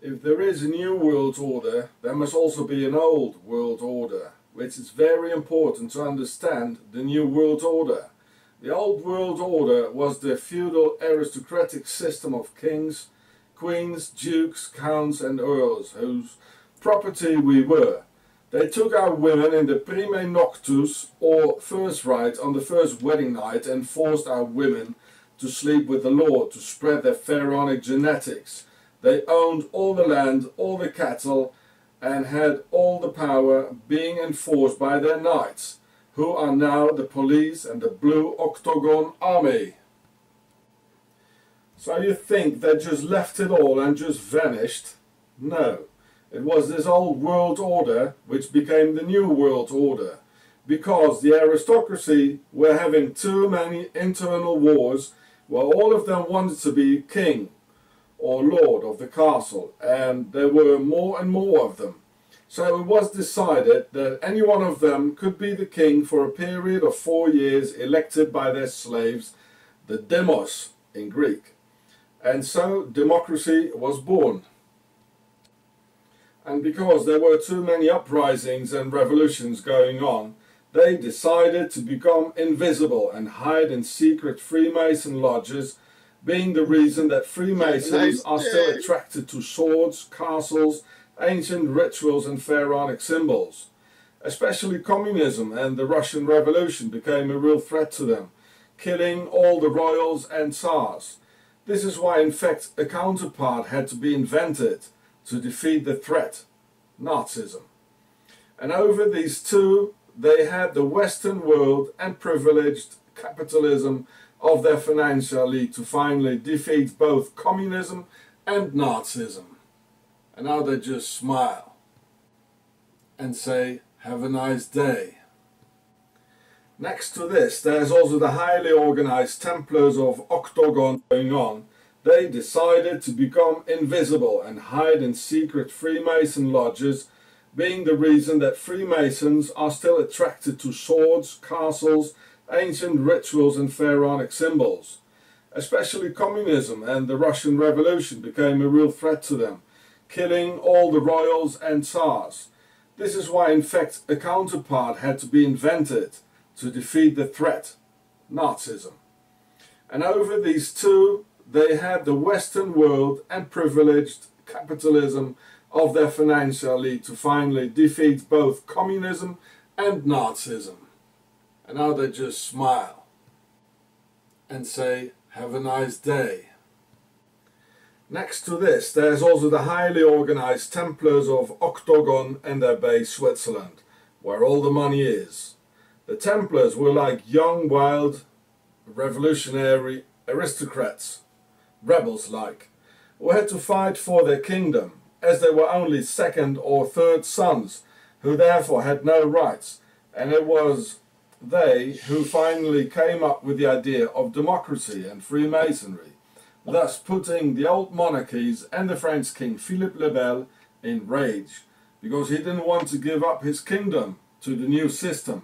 If there is a new world order, there must also be an old world order, which is very important to understand the new world order. The old world order was the feudal aristocratic system of kings, queens, dukes, counts and earls, whose property we were. They took our women in the prime noctus, or first rite on the first wedding night, and forced our women to sleep with the lord to spread their pharaonic genetics. They owned all the land, all the cattle, and had all the power, being enforced by their knights, who are now the police and the Blue Octagon Army. So you think they just left it all and just vanished? No. It was this old world order which became the new world order, because the aristocracy were having too many internal wars Well, all of them wanted to be king or lord of the castle, and there were more and more of them. So it was decided that any one of them could be the king for a period of 4 years, elected by their slaves, the demos in Greek. And so democracy was born. And because there were too many uprisings and revolutions going on, they decided to become invisible and hide in secret Freemason lodges, being the reason that Freemasons are still attracted to swords, castles, ancient rituals and pharaonic symbols. Especially communism and the Russian Revolution became a real threat to them, killing all the royals and tsars. This is why, in fact, a counterpart had to be invented to defeat the threat, Nazism. And over these two, they had the Western world and privileged capitalism of their financial elite to finally defeat both communism and Nazism. And now they just smile and say, have a nice day. Next to this, there's also the highly organized Templars of Octagon going on. They decided to become invisible and hide in secret Freemason lodges, being the reason that Freemasons are still attracted to swords, castles, ancient rituals and pharaonic symbols. Especially communism and the Russian Revolution became a real threat to them, killing all the royals and tsars. This is why, in fact, a counterpart had to be invented to defeat the threat, Nazism. And over these two, they had the Western world and privileged capitalism of their financial elite to finally defeat both communism and Nazism. And now they just smile and say, have a nice day. Next to this, there's also the highly organized Templars of Octagon and their base Switzerland, where all the money is. The Templars were like young, wild, revolutionary aristocrats, rebels-like, who had to fight for their kingdom, as they were only second or third sons, who therefore had no rights, and it was they who finally came up with the idea of democracy and Freemasonry, thus putting the old monarchies and the French king Philippe le Bel in rage, because he didn't want to give up his kingdom to the new system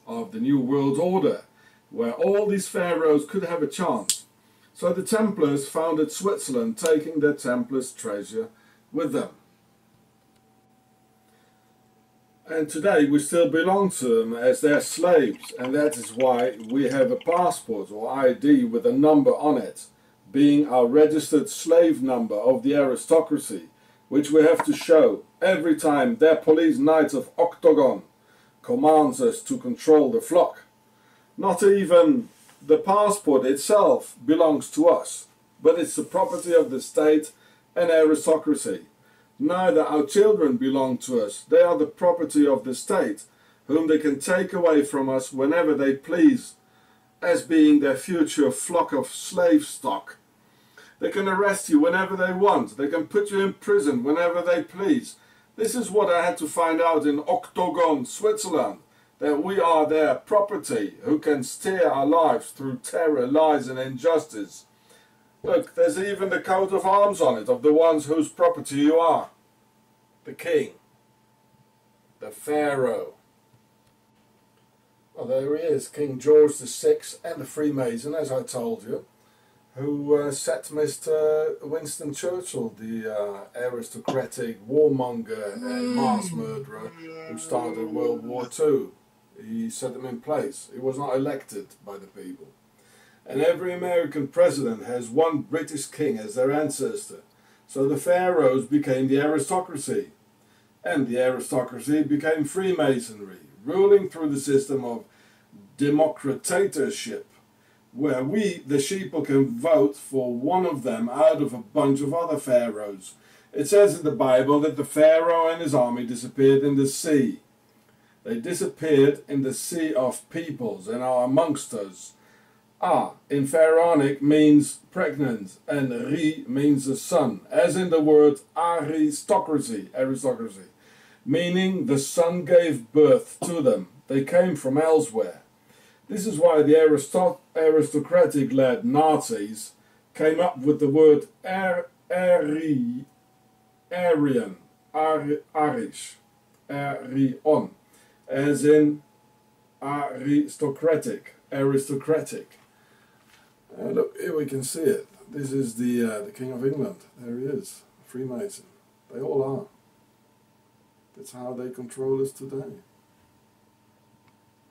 of the New World Order, where all these pharaohs could have a chance. So the Templars founded Switzerland, taking their Templars' treasure with them. And today we still belong to them as their slaves, and that is why we have a passport or ID with a number on it, being our registered slave number of the aristocracy, which we have to show every time their police knights of Octagon commands us to control the flock. Not even the passport itself belongs to us, but it's the property of the state and aristocracy. Neither our children belong to us, they are the property of the state, whom they can take away from us whenever they please, as being their future flock of slave stock. They can arrest you whenever they want, they can put you in prison whenever they please. This is what I had to find out in Octagon, Switzerland, that we are their property, who can steer our lives through terror, lies and injustice. Look, there's even the coat of arms on it of the ones whose property you are. The king. The pharaoh. Well, there he is, King George VI and the Freemason, as I told you, who set Mr. Winston Churchill, the aristocratic warmonger and mass murderer who started World War II. He set him in place. He was not elected by the people. And every American president has one British king as their ancestor. So the pharaohs became the aristocracy. And the aristocracy became Freemasonry, ruling through the system of democratatorship, where we, the sheeple, can vote for one of them out of a bunch of other pharaohs. It says in the Bible that the pharaoh and his army disappeared in the sea. They disappeared in the sea of peoples and are amongst us. In Pharaonic means pregnant, and ri means the son, as in the word aristocracy, meaning the son gave birth to them. They came from elsewhere. This is why the aristocratic-led Nazis came up with the word Aryan, Irish, Aryan, as in aristocratic. Look, here we can see it. This is the King of England. There he is, Freemason. They all are. That's how they control us today.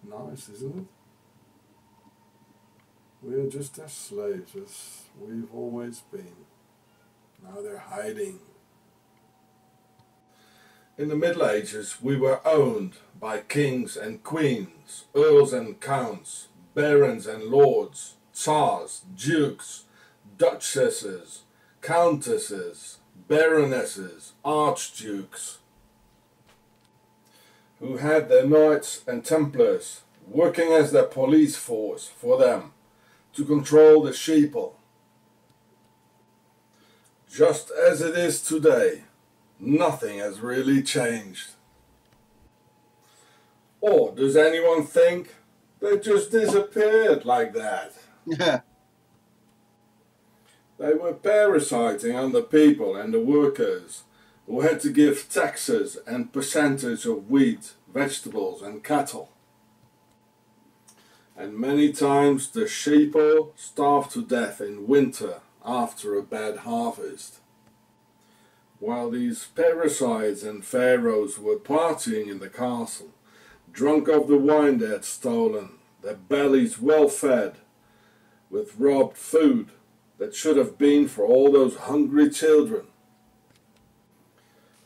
Nice, isn't it? We are just as slaves as we've always been. Now they're hiding. In the Middle Ages, we were owned by kings and queens, earls and counts, barons and lords, tsars, dukes, duchesses, countesses, baronesses, archdukes, who had their knights and templars working as their police force for them to control the sheeple. Just as it is today, nothing has really changed. Or does anyone think they just disappeared like that? Yeah. They were parasiting on the people and the workers who had to give taxes and percentage of wheat, vegetables and cattle. And many times the sheeple starved to death in winter after a bad harvest. While these parasites and pharaohs were partying in the castle, drunk of the wine they had stolen, their bellies well fed, with robbed food that should have been for all those hungry children.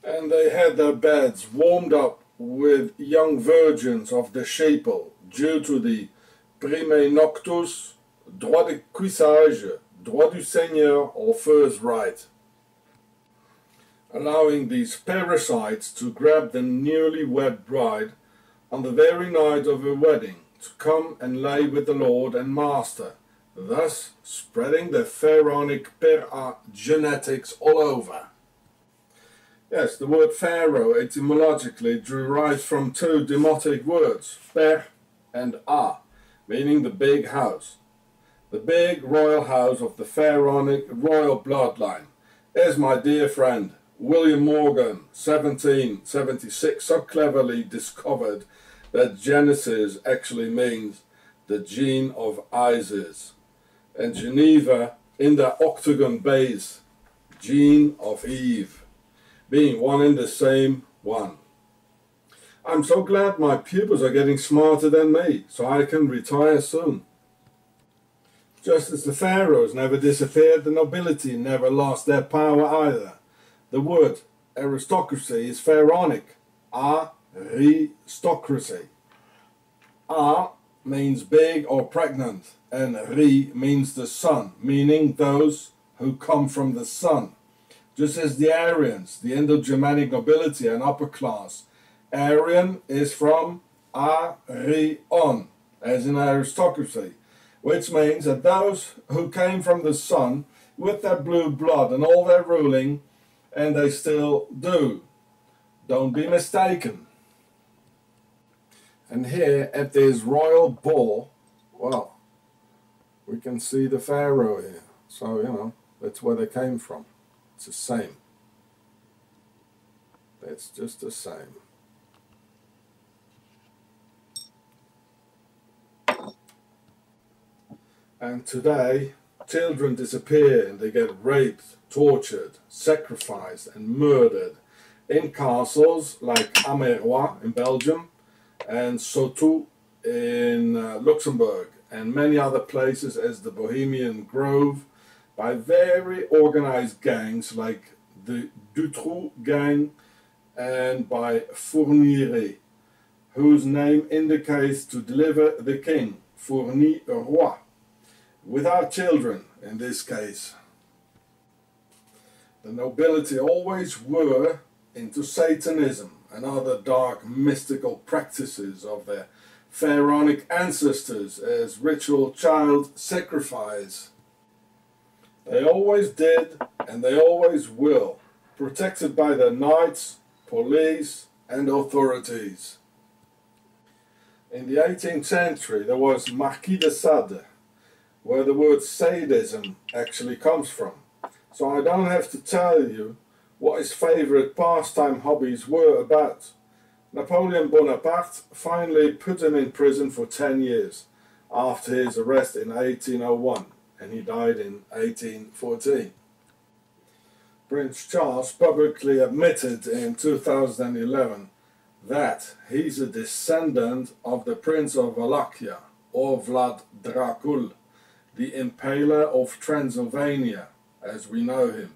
And they had their beds warmed up with young virgins of the sheeple due to the prime noctus, droit de cuissage, droit du seigneur or first right, allowing these parasites to grab the newly wed bride on the very night of her wedding to come and lay with the Lord and Master, thus spreading the pharaonic genetics all over. Yes, the word pharaoh etymologically derives from two demotic words, per and a, meaning the big house. The big royal house of the pharaonic royal bloodline, as my dear friend William Morgan, 1776, so cleverly discovered that Genesis actually means the gene of Isis, and Geneva in the octagon base, gene of Eve, being one and the same one. I'm so glad my pupils are getting smarter than me, so I can retire soon. Just as the pharaohs never disappeared, the nobility never lost their power either. The word aristocracy is pharaonic, aristocracy. A means big or pregnant, and ri means the sun, meaning those who come from the sun. Just as the Aryans, the Indo-Germanic nobility and upper class, Aryan is from Aryon, as in aristocracy, which means that those who came from the sun with their blue blood and all their ruling, and they still do. Don't be mistaken. And here at this royal ball, well, we can see the pharaoh here. So, you know, that's where they came from. It's the same. That's just the same. And today, children disappear and they get raped, tortured, sacrificed and murdered in castles like Amérois in Belgium and Sautou in Luxembourg and many other places as the Bohemian Grove by very organized gangs like the Dutroux gang and by Fourniret, whose name indicates to deliver the king, fournir roi, without children in this case. The nobility always were into Satanism and other dark mystical practices of their pharaonic ancestors as ritual child sacrifice. They always did and they always will, protected by their knights, police and authorities. In the 18th century, there was Marquis de Sade, where the word sadism actually comes from. So I don't have to tell you what his favourite pastime hobbies were about. Napoleon Bonaparte finally put him in prison for 10 years after his arrest in 1801, and he died in 1814. Prince Charles publicly admitted in 2011 that he's a descendant of the Prince of Wallachia, or Vlad Dracul, the Impaler of Transylvania, as we know him.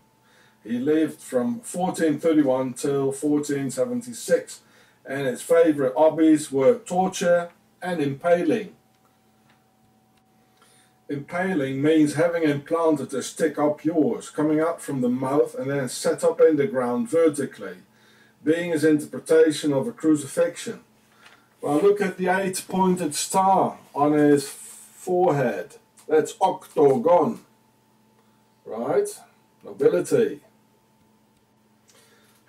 He lived from 1431 till 1476, and his favourite hobbies were torture and impaling. Impaling means having implanted a stick up yours, coming up from the mouth and then set up in the ground vertically, being his interpretation of a crucifixion. Well, look at the 8-pointed star on his forehead. That's octagon, right? Nobility.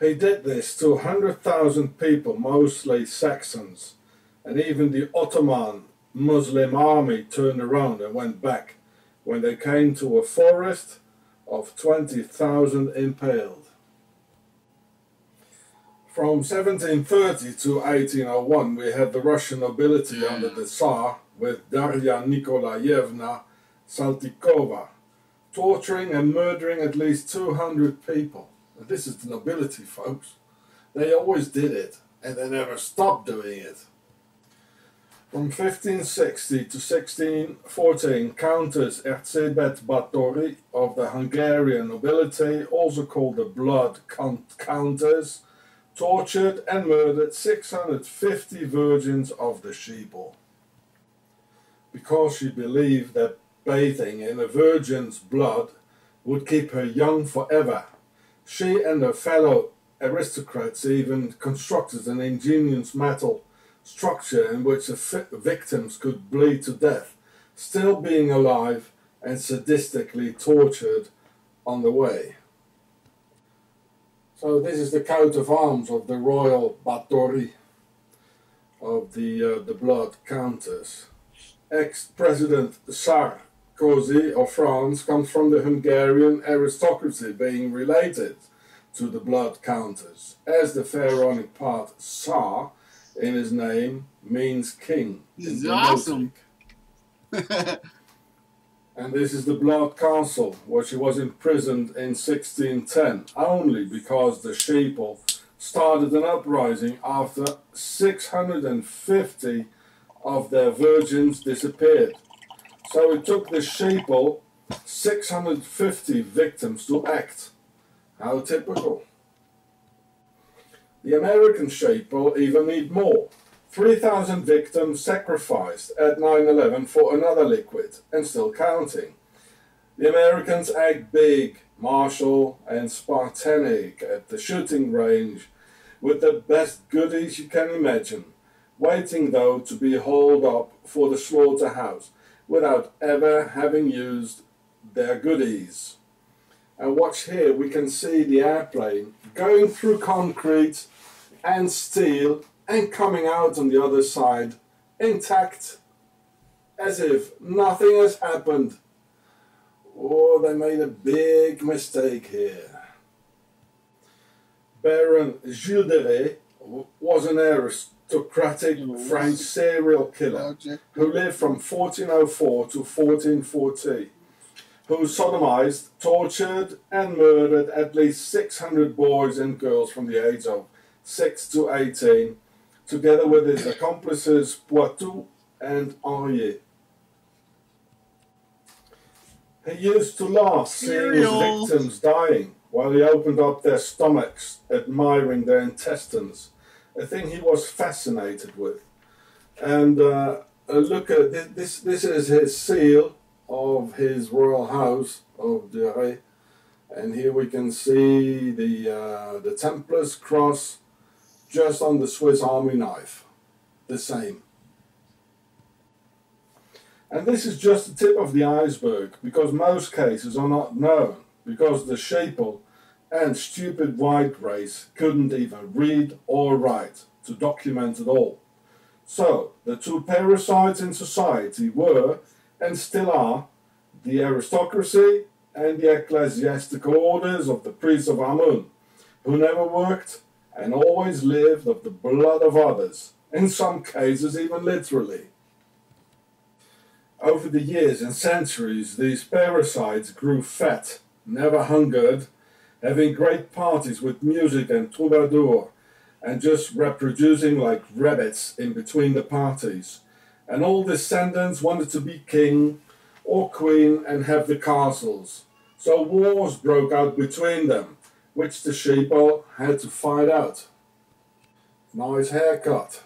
He did this to 100,000 people, mostly Saxons, and even the Ottoman Muslim army turned around and went back when they came to a forest of 20,000 impaled. From 1730 to 1801, we had the Russian nobility under the Tsar with Darya Nikolaevna Saltykova, torturing and murdering at least 200 people. And this is the nobility, folks. They always did it, and they never stopped doing it. From 1560 to 1614, Countess Erzsébet Báthory of the Hungarian nobility, also called the Blood Countess, tortured and murdered 650 virgins of the sheeple, because she believed that bathing in a virgin's blood would keep her young forever. She and her fellow aristocrats even constructed an ingenious metal structure in which the victims could bleed to death, still being alive and sadistically tortured on the way. So this is the coat of arms of the royal Báthory, of the Blood Countess. Ex-President Sarkozy of France comes from the Hungarian aristocracy, being related to the Blood Countess, as the pharaonic part Tsar in his name means king. This is awesome. And this is the Blood Castle, where she was imprisoned in 1610, only because the sheeple started an uprising after 650 of their virgins disappeared. So it took the sheeple 650 victims to act. How typical. The American sheeple even need more. 3,000 victims sacrificed at 9/11 for another liquid, and still counting. The Americans act big, martial and Spartanic at the shooting range, with the best goodies you can imagine, waiting though to be hauled up for the slaughterhouse without ever having used their goodies. And watch here, we can see the airplane going through concrete and steel and coming out on the other side intact, as if nothing has happened. Oh, they made a big mistake here. Baron Gilles de Rais was an aristocratic French serial killer who lived from 1404 to 1440, who sodomized, tortured and murdered at least 600 boys and girls from the age of 6 to 18, together with his accomplices Poitou and Henriet. He used to laugh seeing his victims dying while he opened up their stomachs, admiring their intestines, a thing he was fascinated with. And look at this. This is his seal of his royal house of de Rais, and here we can see the Templars cross just on the Swiss Army knife, the same. And this is just the tip of the iceberg, because most cases are not known, because the sheeple and stupid white race couldn't even read or write to document it all. So, the two parasites in society were, and still are, the aristocracy and the ecclesiastical orders of the priests of Amun, who never worked and always lived of the blood of others, in some cases even literally. Over the years and centuries, these parasites grew fat, never hungered, having great parties with music and troubadour, and just reproducing like rabbits in between the parties. And all descendants wanted to be king or queen and have the castles. So wars broke out between them, which the sheeple had to fight out. Nice haircut.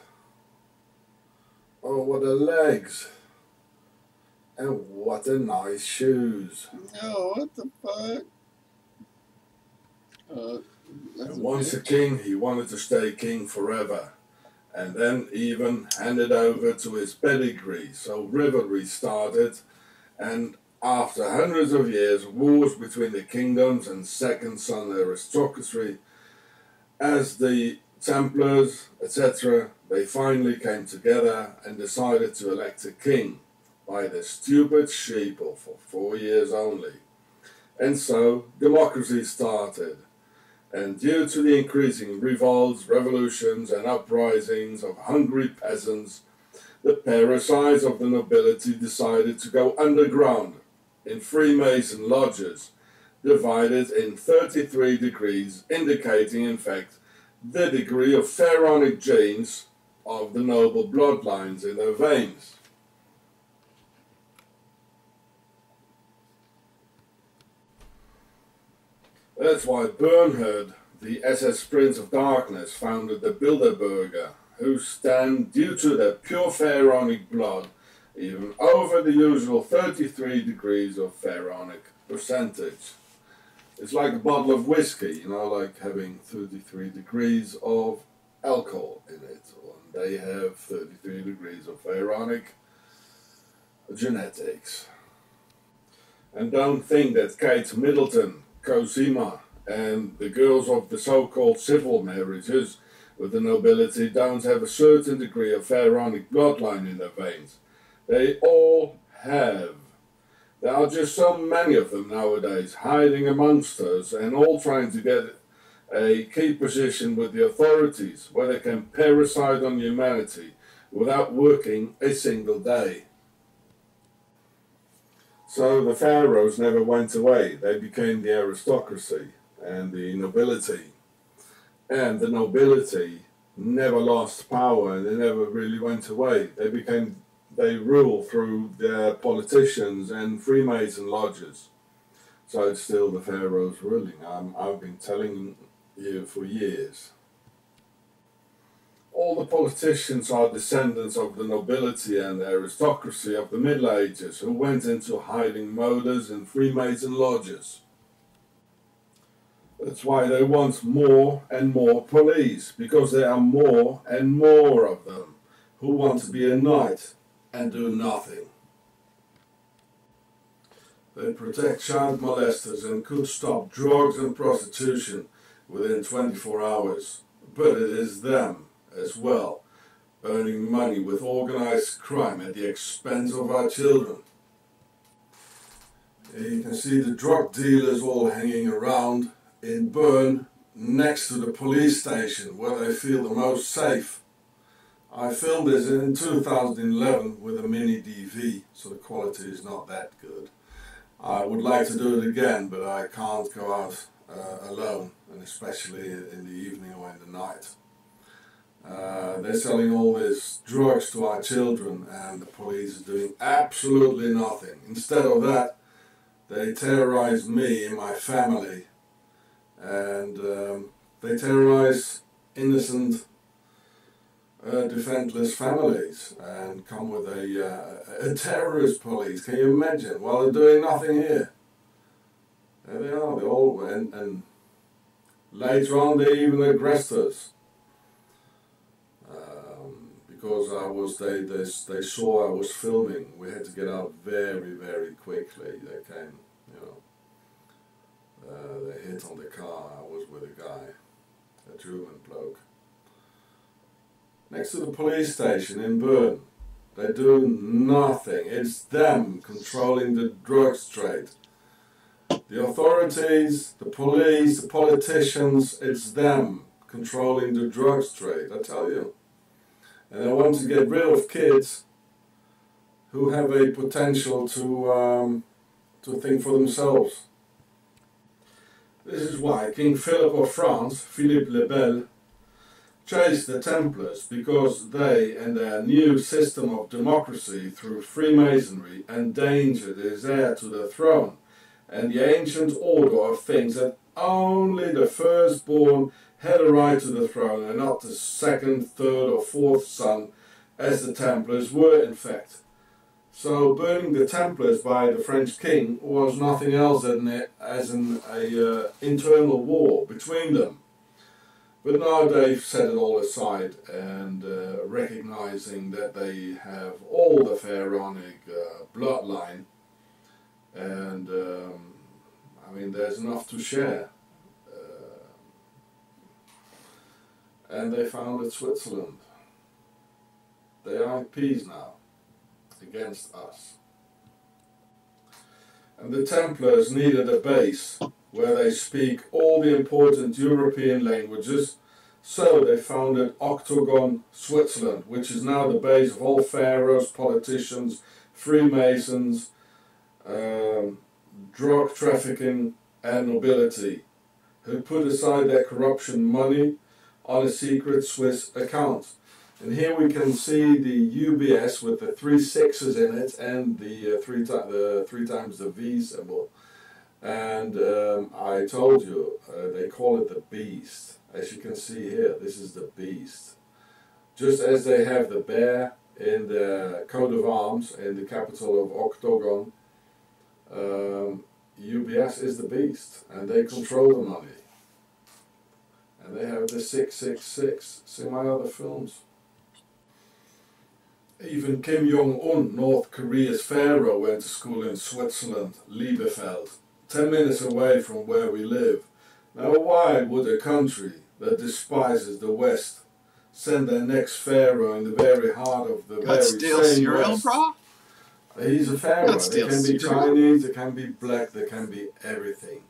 Oh, what a legs. And what a nice shoes. No, what the fuck? And once a king, he wanted to stay king forever, and then even handed over to his pedigree. So rivalry started, and after hundreds of years, wars between the kingdoms and second-son aristocracy, as the Templars, etc., they finally came together and decided to elect a king by the stupid sheeple for 4 years only. And so democracy started. And due to the increasing revolts, revolutions and uprisings of hungry peasants, the parasites of the nobility decided to go underground in Freemason lodges, divided in 33 degrees, indicating in fact the degree of pharaonic genes of the noble bloodlines in their veins. That's why Bernhard, the SS Prince of Darkness, founded the Bilderberger, who stand, due to their pure pharaonic blood, even over the usual 33 degrees of pharaonic percentage. It's like a bottle of whiskey, you know, like having 33 degrees of alcohol in it. And they have 33 degrees of pharaonic genetics. And don't think that Kate Middleton, Cosima, and the girls of the so-called civil marriages with the nobility don't have a certain degree of pharaonic bloodline in their veins. They all have. There are just so many of them nowadays hiding amongst us and all trying to get a key position with the authorities where they can parasite on humanity without working a single day. So the pharaohs never went away. They became the aristocracy and the nobility. And the nobility never lost power and they never really went away. They rule through their politicians and Freemason lodges. So it's still the pharaohs ruling. I've been telling you for years. All the politicians are descendants of the nobility and the aristocracy of the Middle Ages who went into hiding modes in Freemason lodges. That's why they want more and more police, because there are more and more of them who want to be a knight and do nothing. They protect child molesters and could stop drugs and prostitution within 24 hours. But it is them as well, earning money with organized crime at the expense of our children. You can see the drug dealers all hanging around in Bern next to the police station where they feel the most safe. I filmed this in 2011 with a mini DV, so the quality is not that good. I would like to do it again, but I can't go out alone, and especially in the evening or in the night. They're selling all these drugs to our children and the police are doing absolutely nothing. Instead of that, they terrorize me and my family, and they terrorize innocent, defenseless families and come with a terrorist police. Can you imagine? Well, they're doing nothing here. There they are, they all, and later on they even aggressed us. Because they saw I was filming. We had to get out very, very quickly. They came, they hit on the car. I was with a guy, a German bloke. next to the police station in Bern. They do nothing. It's them controlling the drugs trade. The authorities, the police, the politicians, it's them controlling the drugs trade, I tell you. And they want to get rid of kids who have a potential to think for themselves. This is why King Philip of France, Philippe le Bel, chased the Templars, because they and their new system of democracy through Freemasonry endangered his heir to the throne and the ancient order of things that only the firstborn had a right to the throne and not the second, third or fourth son, as the Templars were in fact. So burning the Templars by the French king was nothing else than an internal war between them. But now they've set it all aside and recognizing that they have all the pharaonic bloodline, and I mean there's enough to share. And they founded Switzerland. They are at peace now against us. And the Templars needed a base where they speak all the important European languages, so they founded Octagon, Switzerland, which is now the base of all pharaohs, politicians, Freemasons, drug trafficking and nobility, who put aside their corruption money on a secret Swiss account. And here we can see the UBS with the 3 sixes in it and the three times the V symbol. And I told you, they call it the beast. As you can see here, this is the beast. Just as they have the bear in the coat of arms in the capital of Octagon, UBS is the beast, and they control the money. And they have the 666. See my other films. Even Kim Jong-un, North Korea's pharaoh, went to school in Switzerland, Liebefeld, 10 minutes away from where we live. Now why would a country that despises the West send their next pharaoh in the very heart of the very same West? Bro? He's a pharaoh. They can be Chinese, they can be black, they can be everything.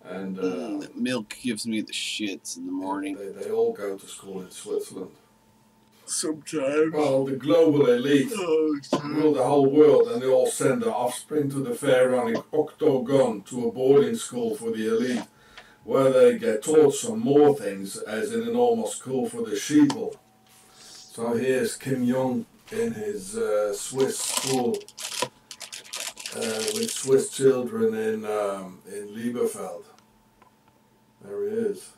And that milk gives me the shits in the morning. They all go to school in Switzerland. Sometimes. Well, the global elite rule the whole world, and they all send their offspring to the pharaonic Octagon, to a boarding school for the elite, where they get taught some more things, as in a normal school for the sheeple. So here's Kim Jong in his Swiss school with Swiss children in Liebefeld. There he is.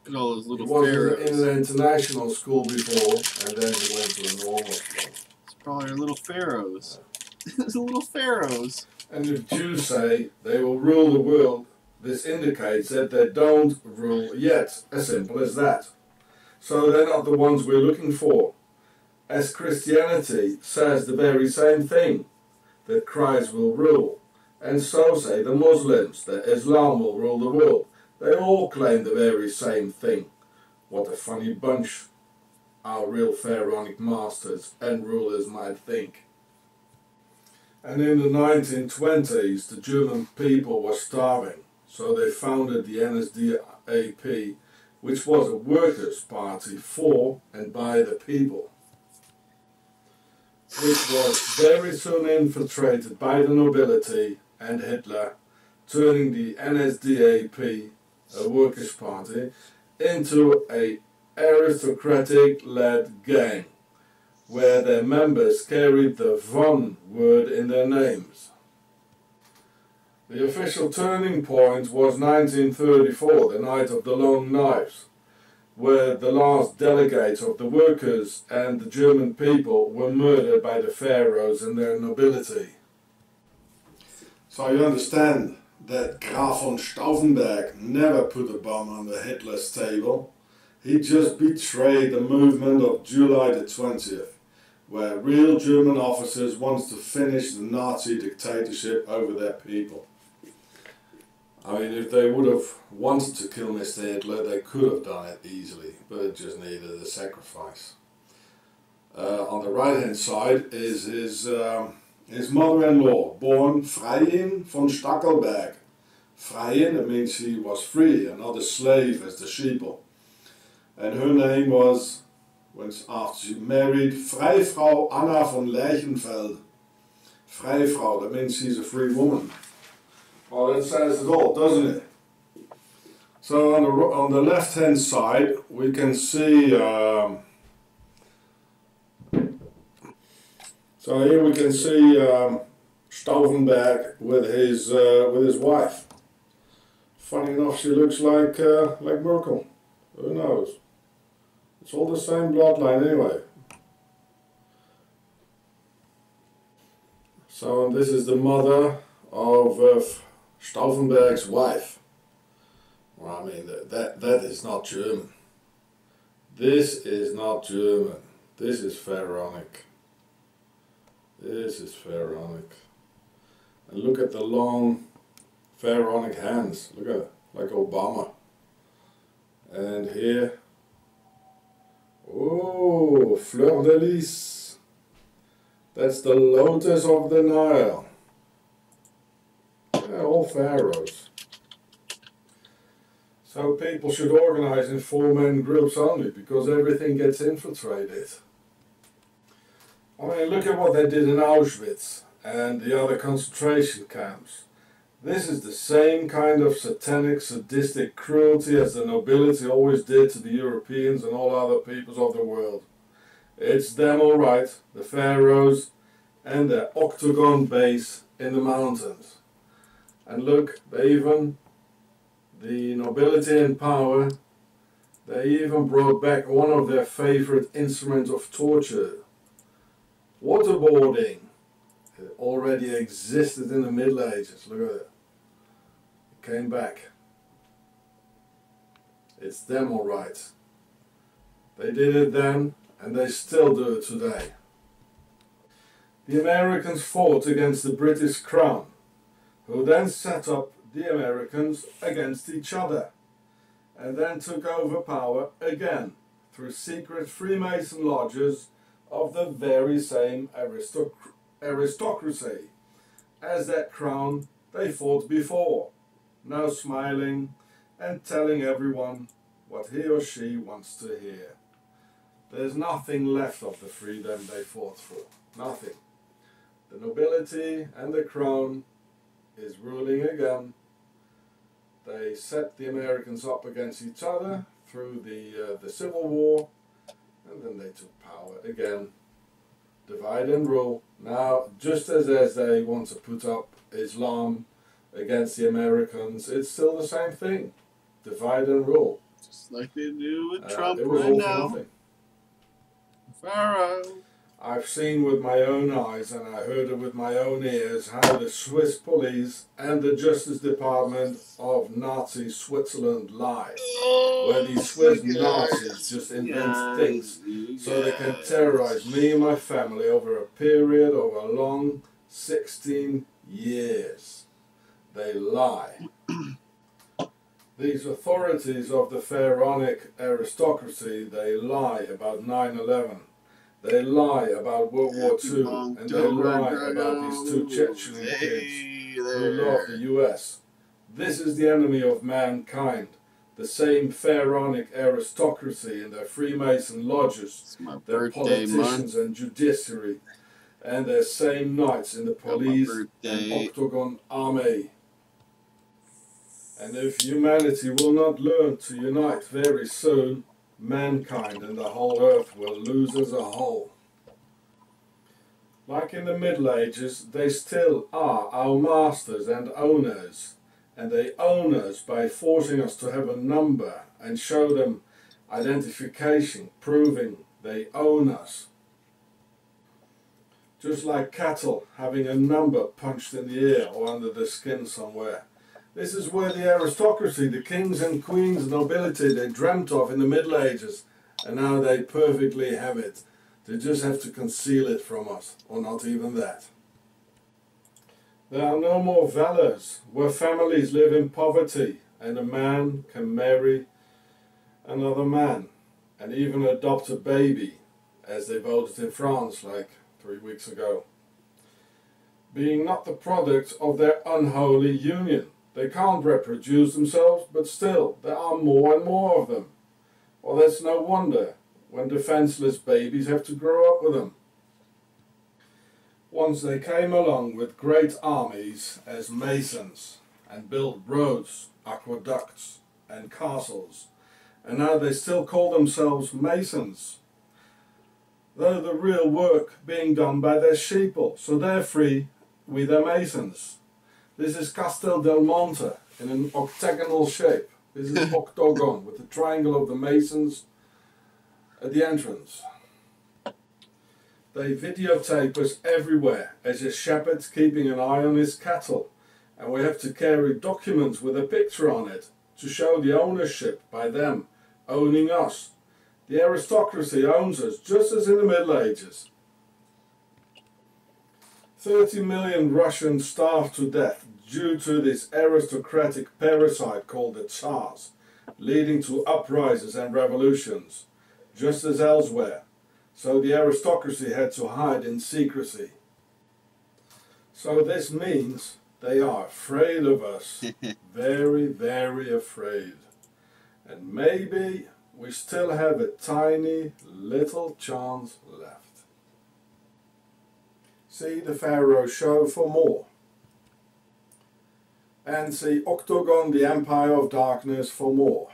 And all those little he was pharaohs. in an international school before, and then he went to a normal school. It's probably little pharaohs. It's little pharaohs. And if Jews say they will rule the world, this indicates that they don't rule yet. As simple as that. So they're not the ones we're looking for. As Christianity says the very same thing, that Christ will rule. And so say the Muslims, that Islam will rule the world. They all claim the very same thing. What a funny bunch our real pharaonic masters and rulers might think. And in the 1920s, the German people were starving, so they founded the NSDAP, which was a workers' party for and by the people, which was very soon infiltrated by the nobility and Hitler, turning the NSDAP, a workers' party, into a aristocratic-led gang, where their members carried the von word in their names. The official turning point was 1934, the night of the Long Knives, where the last delegates of the workers and the German people were murdered by the pharaohs and their nobility. So you understand that Graf von Stauffenberg never put a bomb under Hitler's table. He just betrayed the movement of July the 20th, where real German officers wanted to finish the Nazi dictatorship over their people. I mean, if they would have wanted to kill Mr. Hitler, they could have done it easily, but it just needed a sacrifice. On the right-hand side is his mother-in-law, born Freiin von Stackelberg. Freiin, it means she was free and not a slave as the sheeple. And her name was, after she married, Freifrau Anna von Lerchenfeld. Freifrau, that means she's a free woman. Well, that says it all, doesn't it? So on the left-hand side, we can see. So here we can see Stauffenberg with his wife. Funny enough, she looks like Merkel. Who knows? It's all the same bloodline anyway. So this is the mother of Stauffenberg's wife. Well, I mean, that is not German. This is not German. This is pharaonic. This is pharaonic. And look at the long pharaonic hands. Look at it, like Obama. And here, oh, fleur de lis. That's the lotus of the Nile. Yeah, all pharaohs. So people should organize in 4-man groups only, because everything gets infiltrated. I mean, look at what they did in Auschwitz and the other concentration camps. This is the same kind of satanic, sadistic cruelty as the nobility always did to the Europeans and all other peoples of the world. It's them all right, the pharaohs and their octagon base in the mountains. And look, the nobility in power, they even brought back one of their favorite instruments of torture. Waterboarding. It already existed in the Middle Ages. Look at it. It came back. It's them all right. They did it then, and they still do it today. The Americans fought against the British Crown, who then set up the Americans against each other, and then took over power again through secret Freemason lodges of the very same aristocracy as that crown they fought before, now smiling and telling everyone what he or she wants to hear. There's nothing left of the freedom they fought for. Nothing. The nobility and the crown is ruling again. They set the Americans up against each other through the Civil War, and then they took power again. Divide and rule. Now, just as they want to put up Islam against the Americans, it's still the same thing. Divide and rule. Just like they do with Trump it was right all for now. nothing. Pharaoh. I've seen with my own eyes and I heard it with my own ears how the Swiss police and the Justice Department of Nazi Switzerland lie. Where these Swiss Nazis just invent things so they can terrorize me and my family over a period of a long 16 years. They lie. These authorities of the pharaonic aristocracy, they lie about 9/11. They lie about World War II, and they lie about these 2 Chechen kids who love the US. This is the enemy of mankind, the same pharaonic aristocracy in their Freemason lodges, their politicians and judiciary, and their same knights in the police and octagon army. And if humanity will not learn to unite very soon, mankind and the whole earth will lose as a whole. Like in the Middle Ages, they still are our masters and owners, and they own us by forcing us to have a number and show them identification, proving they own us. Just like cattle having a number punched in the ear or under the skin somewhere. This is where the aristocracy, the kings and queens, nobility, they dreamt of in the Middle Ages, and now they perfectly have it. They just have to conceal it from us, or not even that. There are no more villas where families live in poverty and a man can marry another man and even adopt a baby, as they voted in France like 3 weeks ago, being not the product of their unholy union. They can't reproduce themselves, but still, there are more and more of them. Well, that's no wonder when defenseless babies have to grow up with them. Once they came along with great armies as masons and built roads, aqueducts and castles, and now they still call themselves masons, though the real work being done by their sheeple, so they're free, we the masons. This is Castel del Monte in an octagonal shape. This is octagon with the triangle of the masons at the entrance. They videotape us everywhere as a shepherd's keeping an eye on his cattle, and we have to carry documents with a picture on it to show the ownership by them owning us. The aristocracy owns us just as in the Middle Ages. 30 million Russians starved to death due to this aristocratic parasite called the Tsars, leading to uprisings and revolutions, just as elsewhere. So the aristocracy had to hide in secrecy. So this means they are afraid of us, very, very afraid. And maybe we still have a tiny little chance left. See the Pharaoh show for more. And see Octagon, the Empire of Darkness for more.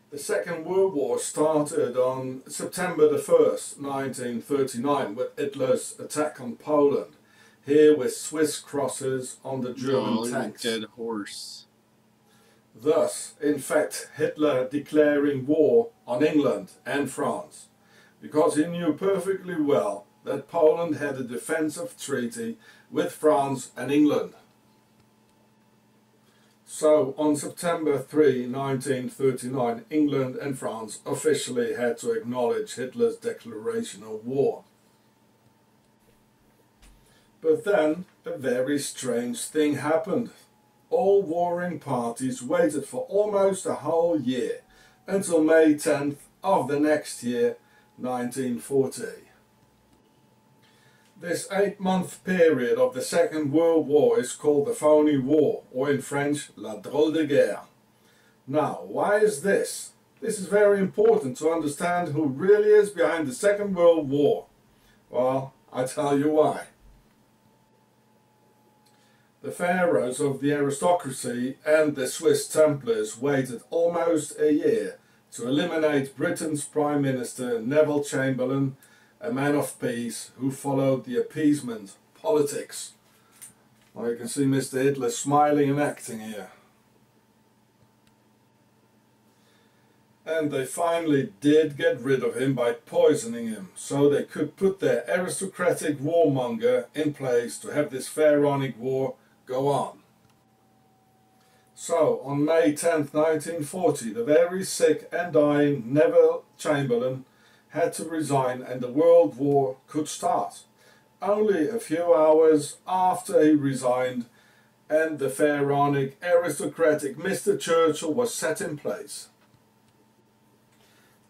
The Second World War started on September the 1st, 1939, with Hitler's attack on Poland. Here with Swiss crosses on the German tanks. Dead horse. Thus, in fact, Hitler declaring war on England and France, because he knew perfectly well that Poland had a defensive treaty with France and England. So, on September 3, 1939, England and France officially had to acknowledge Hitler's declaration of war. But then, a very strange thing happened. All warring parties waited for almost a whole year, until May 10th of the next year, 1940. This 8-month period of the Second World War is called the Phony War, or in French, La Drôle de Guerre. Now, why is this? This is very important to understand who really is behind the Second World War. Well, I tell you why. The pharaohs of the aristocracy and the Swiss Templars waited almost a year to eliminate Britain's Prime Minister Neville Chamberlain, a man of peace who followed the appeasement politics. Well, you can see Mr. Hitler smiling and acting here. And they finally did get rid of him by poisoning him, so they could put their aristocratic warmonger in place to have this pharaonic war go on. So, on May 10th, 1940, the very sick and dying Neville Chamberlain had to resign and the World War could start. Only a few hours after he resigned and the pharaonic aristocratic Mr. Churchill was set in place.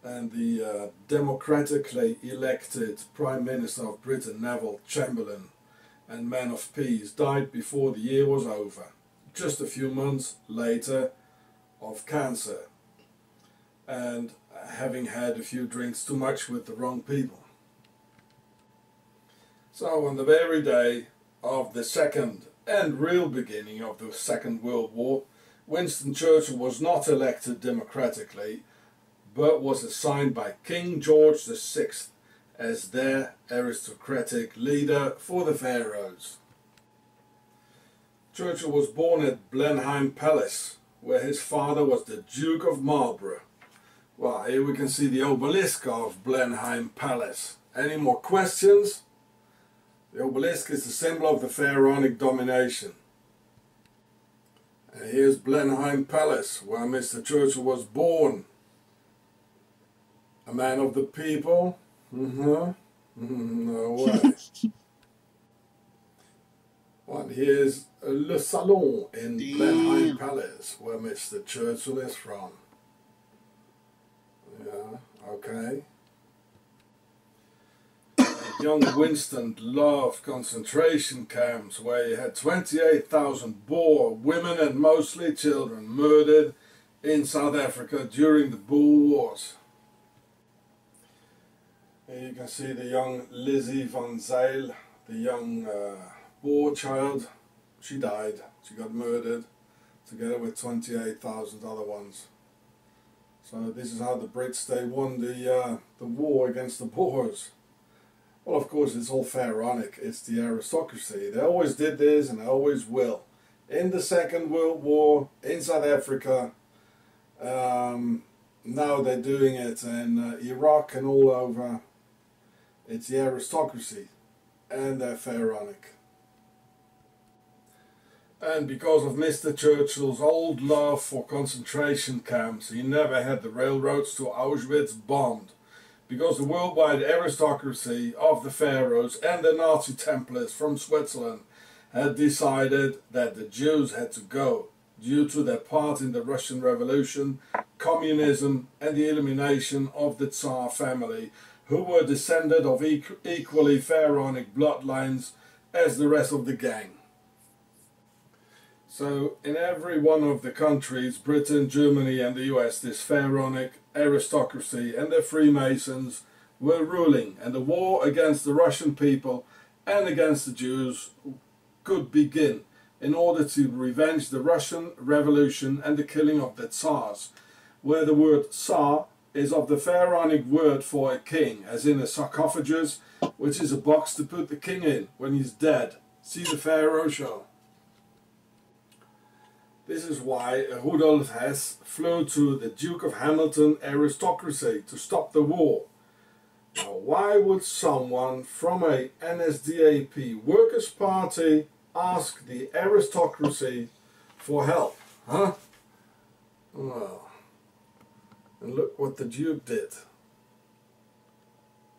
And the democratically elected Prime Minister of Britain, Neville Chamberlain, and man of peace, died before the year was over, just a few months later, of cancer, and having had a few drinks too much with the wrong people. So on the very day of the second and real beginning of the Second World War, Winston Churchill was not elected democratically, but was assigned by King George VI as their aristocratic leader for the pharaohs. Churchill was born at Blenheim Palace, where his father was the Duke of Marlborough. Well, here we can see the obelisk of Blenheim Palace. Any more questions? The obelisk is the symbol of the pharaonic domination. And here's Blenheim Palace, where Mr. Churchill was born. A man of the people? No way. here's Le Salon in Damn. Blenheim Palace, where Mr. Churchill is from. Yeah, okay. Young Winston loved concentration camps where he had 28,000 Boer women and mostly children murdered in South Africa during the Boer Wars. Here you can see the young Lizzie van Zyl, the young Boer child. She died. She got murdered together with 28,000 other ones. So this is how the Brits, they won the war against the Boers. Well, of course, it's all pharaonic. It's the aristocracy. They always did this and they always will. In the Second World War, in South Africa, now they're doing it in Iraq and all over. It's the aristocracy and they're pharaonic. And because of Mr. Churchill's old love for concentration camps, he never had the railroads to Auschwitz bombed. Because the worldwide aristocracy of the pharaohs and the Nazi Templars from Switzerland had decided that the Jews had to go due to their part in the Russian Revolution, communism and the elimination of the Tsar family, who were descended of equally pharaonic bloodlines as the rest of the gang. So in every one of the countries, Britain, Germany and the US, this pharaonic aristocracy and the Freemasons were ruling, and the war against the Russian people and against the Jews could begin in order to revenge the Russian Revolution and the killing of the Tsars, where the word Tsar is of the pharaonic word for a king, as in a sarcophagus, which is a box to put the king in when he's dead. See the Pharaoh show. This is why Rudolf Hess flew to the Duke of Hamilton aristocracy to stop the war. Now, why would someone from a NSDAP Workers' Party ask the aristocracy for help? Huh? Well, and look what the Duke did.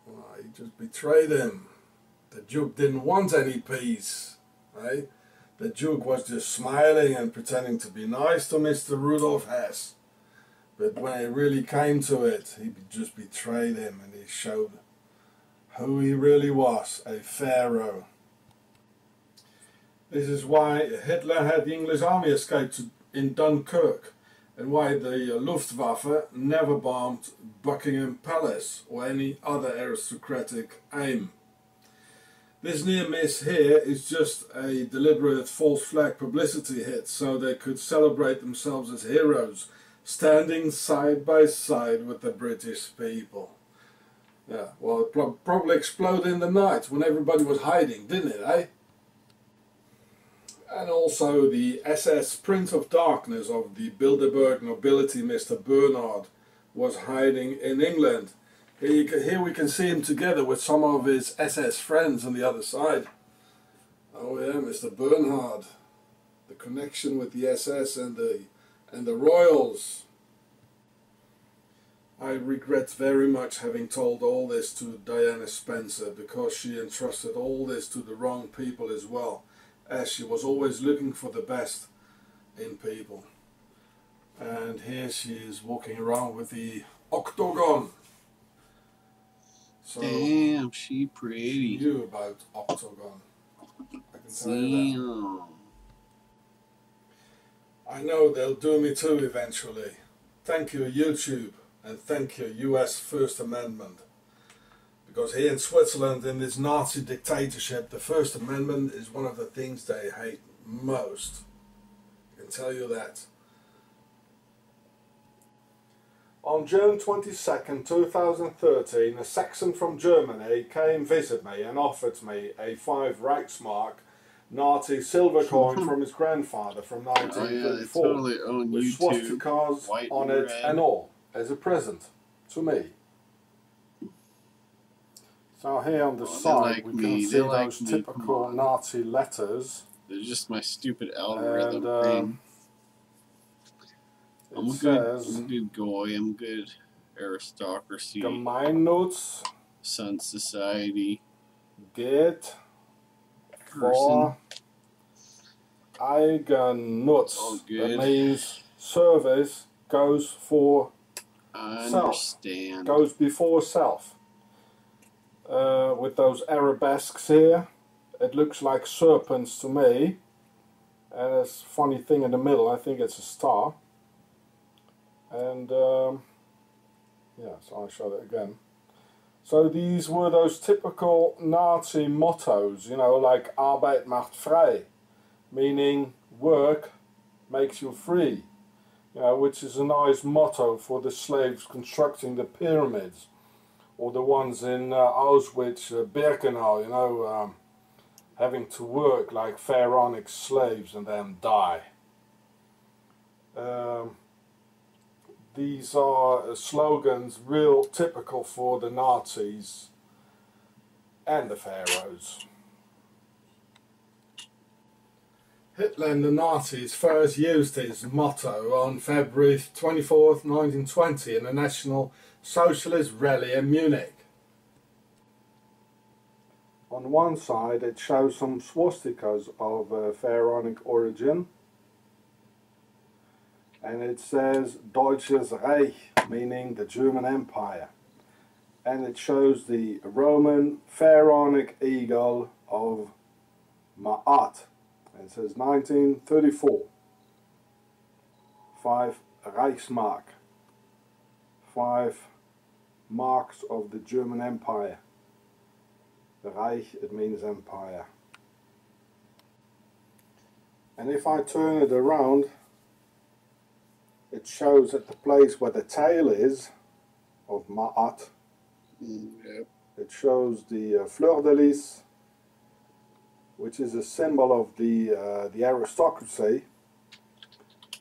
Well, he just betrayed him. The Duke didn't want any peace, right? The Duke was just smiling and pretending to be nice to Mr. Rudolf Hess. But when it really came to it, he just betrayed him and he showed who he really was, a pharaoh. This is why Hitler had the English army escape in Dunkirk, and why the Luftwaffe never bombed Buckingham Palace or any other aristocratic aim. This near miss here is just a deliberate false flag publicity hit so they could celebrate themselves as heroes, standing side by side with the British people. Yeah, well, it probably exploded in the night when everybody was hiding, didn't it, eh? And also the SS Prince of Darkness of the Bilderberg nobility, Mr. Bernard, was hiding in England. Here we can see him together with some of his SS friends on the other side. Oh yeah, Mr. Bernhard. The connection with the SS and the royals. I regret very much having told all this to Diana Spencer, because she entrusted all this to the wrong people as well, as she was always looking for the best in people. And here she is walking around with the octagon. So, damn, she pretty. She knew about octagon. I can tell you that. I know they'll do me too eventually. Thank you, YouTube, and thank you, US First Amendment. Because here in Switzerland, in this Nazi dictatorship, the First Amendment is one of the things they hate most. I can tell you that. On June 22nd, 2013, a Saxon from Germany came visit me and offered me a 5 Reichsmark Nazi silver coin from his grandfather from 1934, totally own with YouTube, swastikas on it and all, as a present to me. So here on the side we can see those typical Nazi letters. They're just my stupid algorithm thing. I'm a good goy, I'm good aristocracy, Gemeinnütz, Sun Society, Geht person, Eigennutz. Oh, That good. means service goes for I self, understand. goes before self. With those arabesques here, it looks like serpents to me. And there's a funny thing in the middle, I think it's a star. And yeah, so I'll show that again. So these were those typical Nazi mottos, you know, like Arbeit macht frei, meaning work makes you free, you know, which is a nice motto for the slaves constructing the pyramids, or the ones in Auschwitz, Birkenau, you know, having to work like pharaonic slaves and then die. These are slogans real typical for the Nazis and the pharaohs. Hitler and the Nazis first used his motto on February 24th, 1920 in a National Socialist rally in Munich. On one side it shows some swastikas of pharaonic origin, and it says Deutsches Reich, meaning the German Empire, and it shows the Roman pharaonic eagle of Ma'at, and it says 1934, 5 Reichsmark, 5 marks of the German Empire. Reich, it means empire. And if I turn it around, it shows at the place where the tail is of Ma'at. Yep. It shows the fleur de lis, which is a symbol of the aristocracy,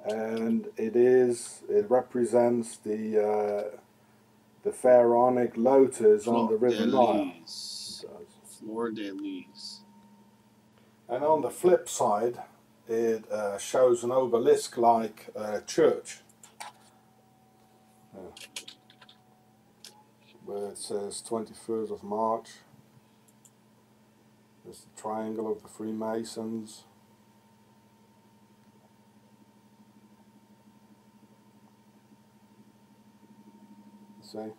and it represents the pharaonic lotus on the River Nile. Fleur de lis. And on the flip side, it shows an obelisk like a church, where it says 21st of March. There's the triangle of the Freemasons. See?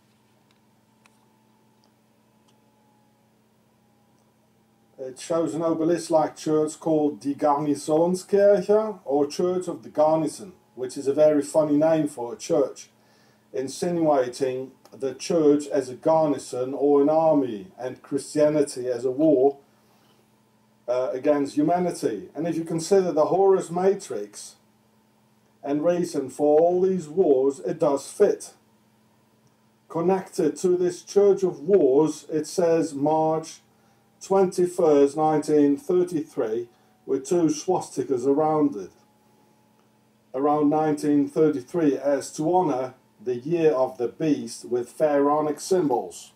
It shows an obelisk-like church called Die Garnisonskirche, or Church of the Garnison, which is a very funny name for a church, insinuating the church as a garrison or an army, and Christianity as a war against humanity. And if you consider the Horus Matrix and reason for all these wars, it does fit. Connected to this Church of Wars, it says March 21st, 1933, with 2 swastikas around it. Around 1933, as to honour the year of the beast with pharaonic symbols.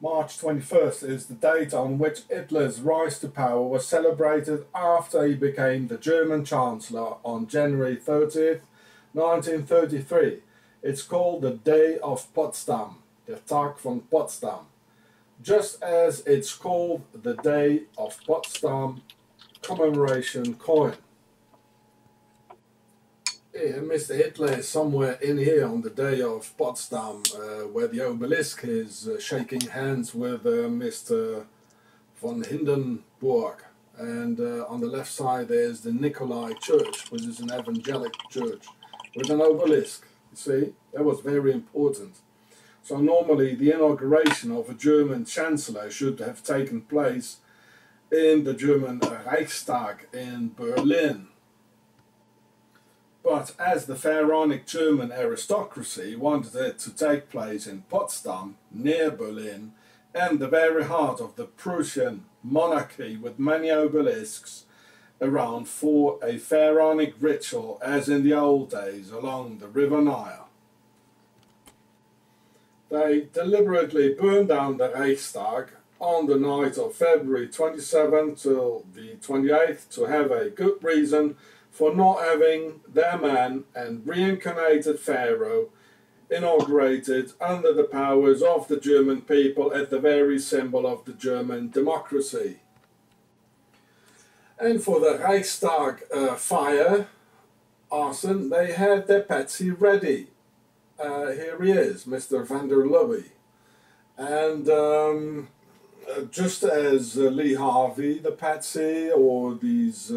March 21st is the date on which Hitler's rise to power was celebrated after he became the German Chancellor on January 30th, 1933. It's called the Day of Potsdam, der Tag von Potsdam, just as it's called the Day of Potsdam commemoration coin. Yeah, Mr. Hitler is somewhere in here on the Day of Potsdam, where the obelisk is shaking hands with Mr. von Hindenburg. And on the left side there's the Nikolai Church, which is an evangelic church, with an obelisk. You see, that was very important. So normally the inauguration of a German Chancellor should have taken place in the German Reichstag in Berlin. But as the pharaonic German aristocracy wanted it to take place in Potsdam, near Berlin, and the very heart of the Prussian monarchy, with many obelisks around for a pharaonic ritual as in the old days along the River Nile. They deliberately burned down the Reichstag on the night of February 27th till the 28th to have a good reason for not having their man and reincarnated Pharaoh inaugurated under the powers of the German people at the very symbol of the German democracy. And for the Reichstag fire arson, they had their patsy ready. Here he is, Mr. van der Lubbe. And just as Lee Harvey, the patsy, or these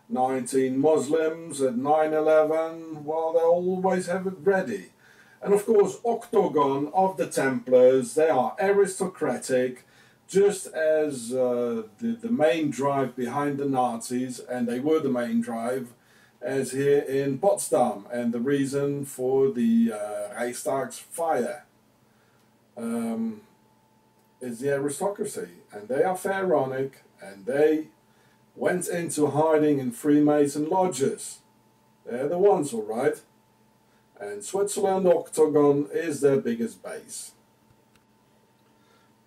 19 Muslims at 9/11, well, they always have it ready. And of course, Octagon of the Templars, they are aristocratic, just as the main drive behind the Nazis, and they were the main drive, as here in Potsdam, and the reason for the Reichstag's fire is the aristocracy, and they are pharaonic, and they went into hiding in Freemason lodges. They're the ones, all right. And Switzerland Octagon is their biggest base.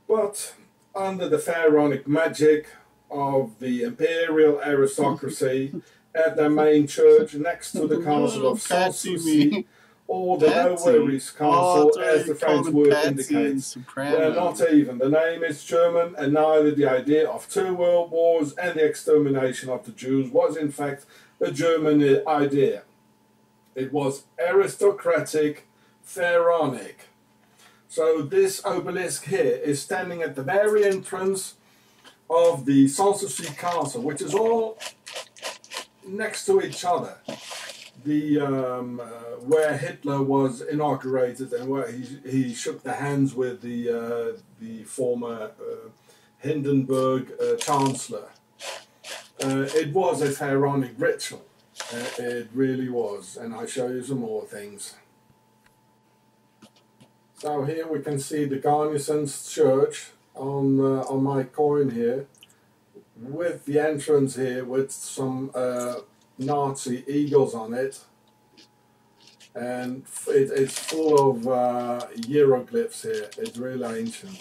But under the pharaonic magic of the imperial aristocracy at their main church next to the castle of Sanssouci, or the No Worries Castle, as the French word indicates. They're not even. The name is German, and neither the idea of 2 world wars and the extermination of the Jews was in fact a German idea. It was aristocratic, pharaonic. So this obelisk here is standing at the very entrance of the Sanssouci Castle, which is all next to each other. The where Hitler was inaugurated and where he shook the hands with the former Hindenburg Chancellor. It was a pharaonic ritual. It really was, and I'll show you some more things. So here we can see the Garnison's Church on my coin here, with the entrance here with some Nazi eagles on it, and it's full of hieroglyphs here. It's really ancient.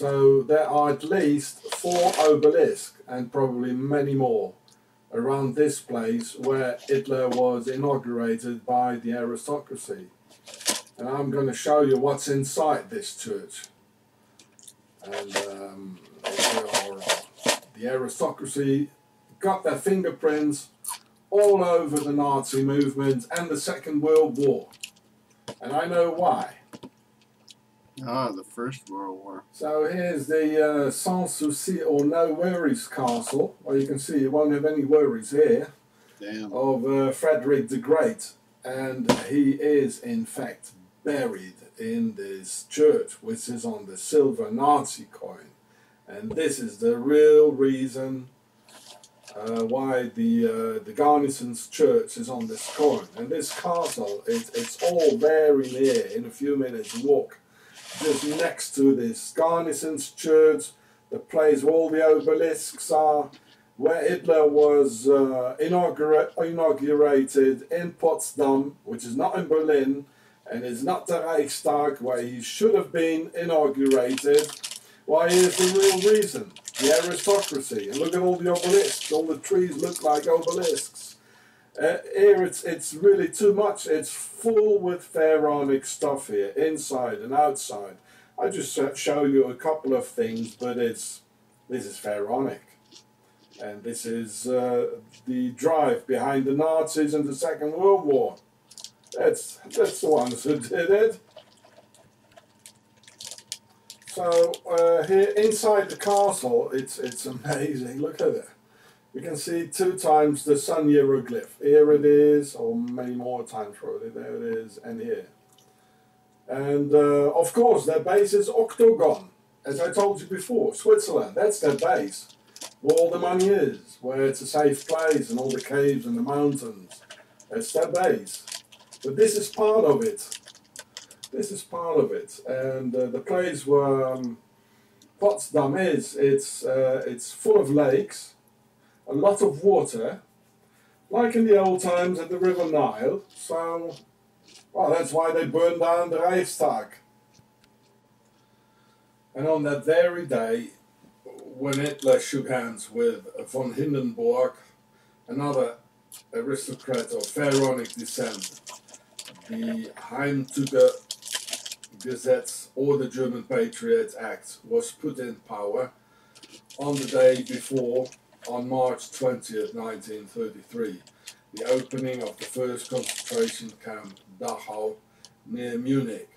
So there are at least 4 obelisks and probably many more around this place where Hitler was inaugurated by the aristocracy. And I'm going to show you what's inside this church. And the aristocracy got their fingerprints all over the Nazi movement and the Second World War. And I know why. Ah, the First World War. So here's the Sanssouci or No Worries Castle, where you can see you won't have any worries here. Damn. Of Frederick the Great. And he is in fact buried in this church, which is on the silver Nazi coin. And this is the real reason why the Garnison's Church is on this coin. And this castle, it's all very near, in a few minutes walk, just next to this Garnison's Church, the place where all the obelisks are, where Hitler was inaugurated in Potsdam, which is not in Berlin, and is not the Reichstag, where he should have been inaugurated. Why, here's the real reason. The aristocracy. And look at all the obelisks. All the trees look like obelisks. Here it's really too much. It's full with pharaonic stuff here, inside and outside. I just show you a couple of things, but this is pharaonic. And this is the drive behind the Nazis in the Second World War. That's the ones who did it. So here inside the castle, it's amazing. Look at it. You can see 2 times the sun hieroglyph. Here it is, or many more times probably. There it is, and here. And of course, their base is Octagon, as I told you before. Switzerland, that's their base. Where all the money is, where it's a safe place, and all the caves and the mountains. That's their base. But this is part of it. This is part of it. And the place where Potsdam is, it's full of lakes, a lot of water, like in the old times at the River Nile. So, well, that's why they burned down the Reichstag. And on that very day, when Hitler shook hands with von Hindenburg, another aristocrat of Pharaonic descent, the Heimtücker Gesetz, or the German Patriot Act, was put in power on the day before, on March 20th, 1933, the opening of the first concentration camp, Dachau, near Munich.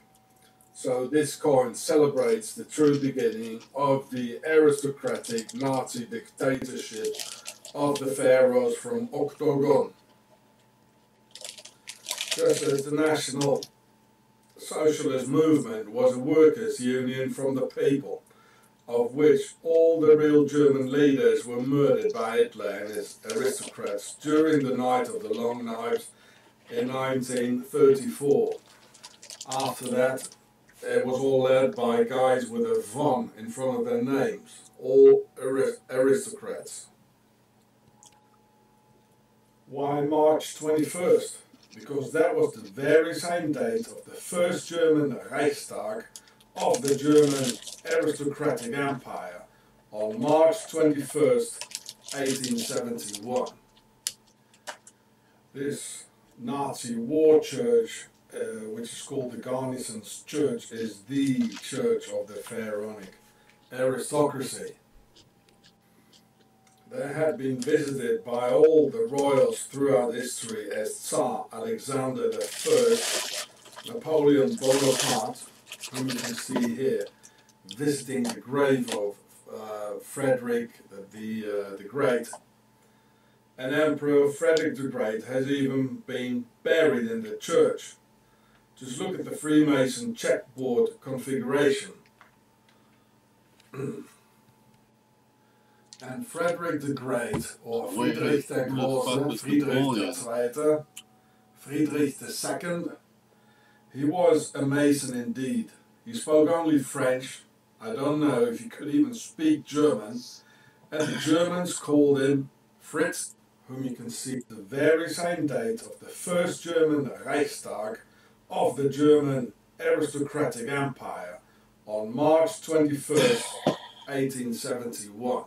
So this coin celebrates the true beginning of the aristocratic Nazi dictatorship of the pharaohs from Octagon. Just as the National Socialist movement was a workers' union from the people, of which all the real German leaders were murdered by Hitler and his aristocrats during the Night of the Long Knives in 1934. After that, it was all led by guys with a von in front of their names, all aristocrats. Why March 21st? Because that was the very same date of the first German Reichstag of the German aristocratic empire, on March 21st, 1871. This Nazi war church, which is called the Garnison's Church, is the church of the Pharaonic aristocracy. They had been visited by all the royals throughout history as Tsar Alexander I, Napoleon Bonaparte, whom you can see here, visiting the grave of Frederick the Great. And Emperor Frederick the Great has even been buried in the church. Just look at the Freemason checkboard configuration. And Frederick the Great, or Friedrich der Große, Friedrich der Zweite, Friedrich II, he was a Mason indeed. He spoke only French. I don't know if he could even speak German. And the Germans called him Fritz, whom you can see the very same date of the first German Reichstag of the German aristocratic empire, on March 21st, 1871.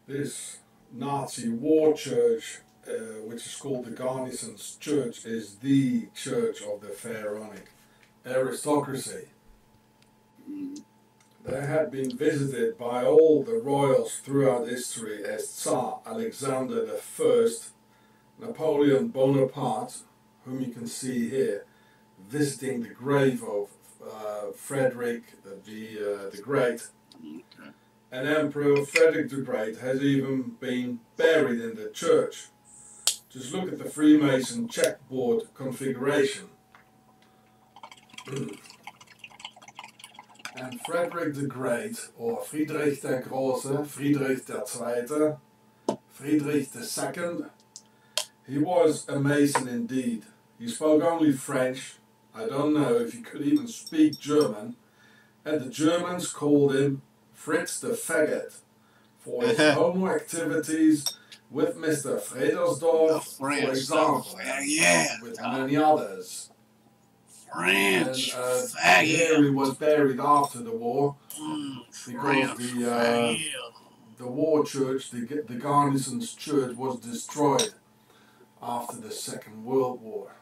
This Nazi war church, which is called the Garnison's Church, is the church of the Pharaonic aristocracy. They had been visited by all the royals throughout history as Tsar Alexander I, Napoleon Bonaparte, whom you can see here, visiting the grave of Frederick the Great. And Emperor Frederick the Great has even been buried in the church. Just look at the Freemason checkboard configuration. And Frederick the Great, or Friedrich der Große, Friedrich der Zweite, Friedrich II, he was a Mason indeed. He spoke only French. I don't know if he could even speak German. And the Germans called him Fritz the Faggot for his homo activities with Mr. Fredersdorf, for example, and with many others. And here he was buried after the war, because the war church, the Garnison's Church, was destroyed after the Second World War.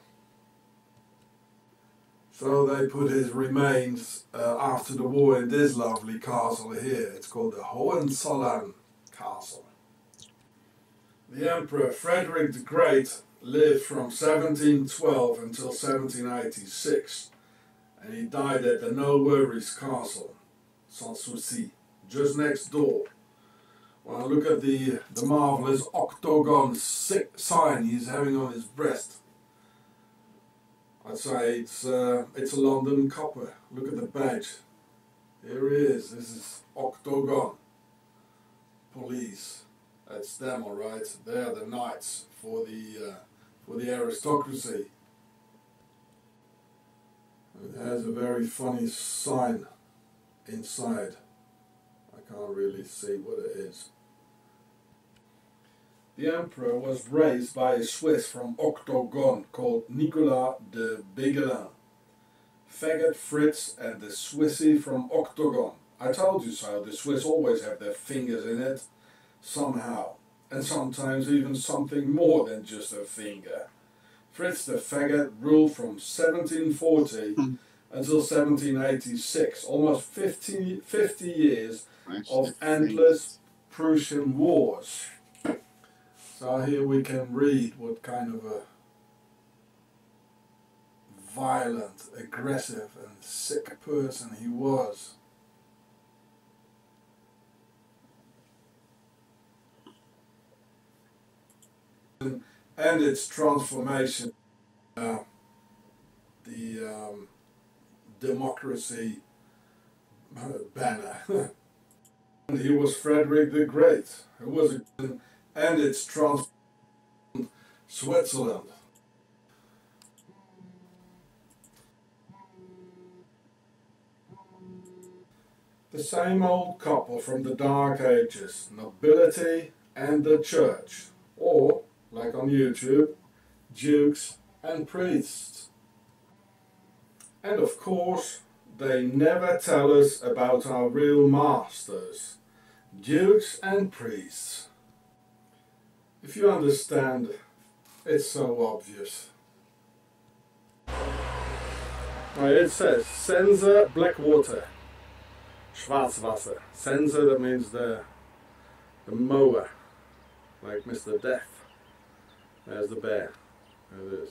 So they put his remains after the war in this lovely castle here. It's called the Hohenzollern Castle. The Emperor Frederick the Great lived from 1712 until 1786, and he died at the No Worries Castle, Sans Souci, just next door. When I look at the marvellous octagon sign he's having on his breast, I'd say it's a London copper. Look at the badge. Here he is. This is Octagon Police. That's them, all right. They are the knights for the aristocracy. It has a very funny sign inside. I can't really see what it is. The emperor was raised by a Swiss from Octagon called Nicolas de Beguelin. Faggot Fritz and the Swissy from Octagon. I told you so, the Swiss always have their fingers in it, somehow. And sometimes even something more than just a finger. Fritz the Faggot ruled from 1740 until 1786, almost 50 years of endless Prussian wars. So here we can read what kind of a violent, aggressive and sick person he was. And its transformation, the democracy banner. And he was Frederick the Great, who was and its transformation, Switzerland. The same old couple from the Dark Ages, nobility and the church, or, like on YouTube, dukes and priests. And of course, they never tell us about our real masters, dukes and priests. If you understand, it's so obvious. Right, it says, Sense Blackwater. Schwarzwasser. Sensor, that means the mower, like Mr. Death. There's the bear. There it is.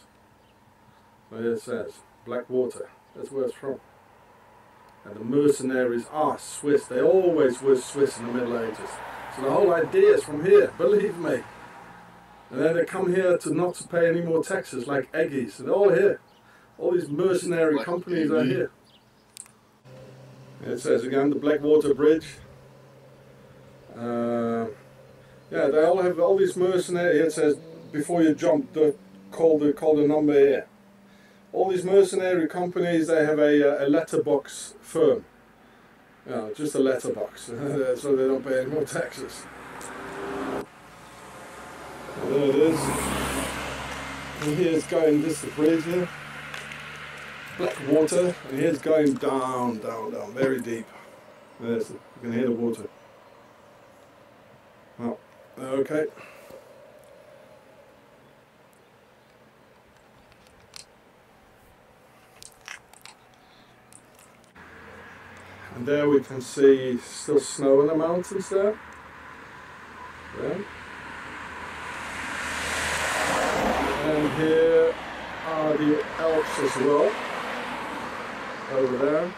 So here it says, Blackwater. That's where it's from. And the mercenaries are Swiss. They always were Swiss in the Middle Ages. So the whole idea is from here, believe me. And then they come here to not to pay any more taxes, like Eggies. And they're all here. All these mercenary companies are here. It says again the Blackwater Bridge. Yeah, they all have all these mercenaries. It says before you jump, call the number here. All these mercenary companies, they have a letterbox firm. Yeah, just a letterbox, so they don't pay any more taxes. And there it is. And here's going, this is the bridge here. Blackwater, and here's going down, down, down, very deep. There's, you can hear the water. Oh, okay. And there we can see still snow in the mountains there. Yeah. And here are the Alps as well. Over there.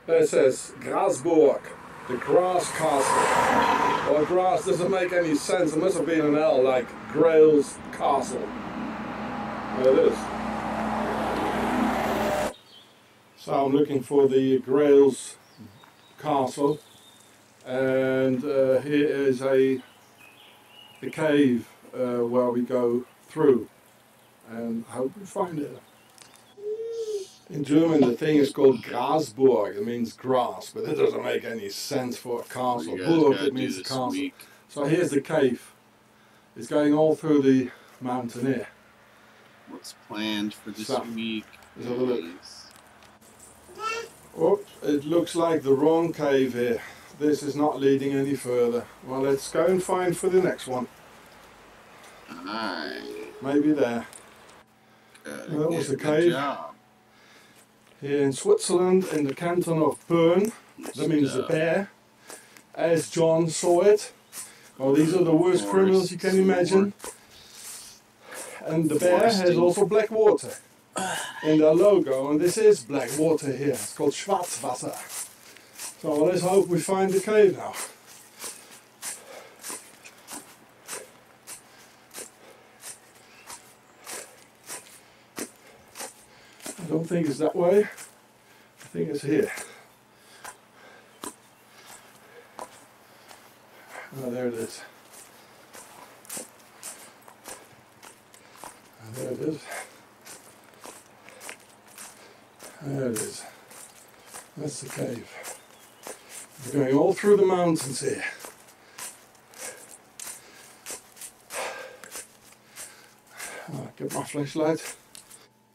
There it says Grasburg, the grass castle. Well, grass doesn't make any sense. It must have been an L, like Grail's castle. There it is. So I'm looking for the Grail's castle. And here is a cave where we go through, and hope we find it. In German the thing is called Grasburg, it means grass, but it doesn't make any sense for a castle. Burg, it means castle. Week. So here's the cave. It's going all through the mountain here. What's planned for this week? Let's have a look. Oh, it looks like the wrong cave here. This is not leading any further. Well, let's go and find for the next one. Aye. Maybe there. That was the cave. Job. Here in Switzerland, in the canton of Bern. That means the bear. As John saw it. Well, these are the worst criminals you can imagine. And the bear has also black water in their logo. And this is black water here. It's called Schwarzwasser. So let's hope we find the cave now. I don't think it's that way. I think it's here. Oh, there it is. Oh, there it is. There it is. That's the cave. We're going all through the mountains here. Get my flashlight.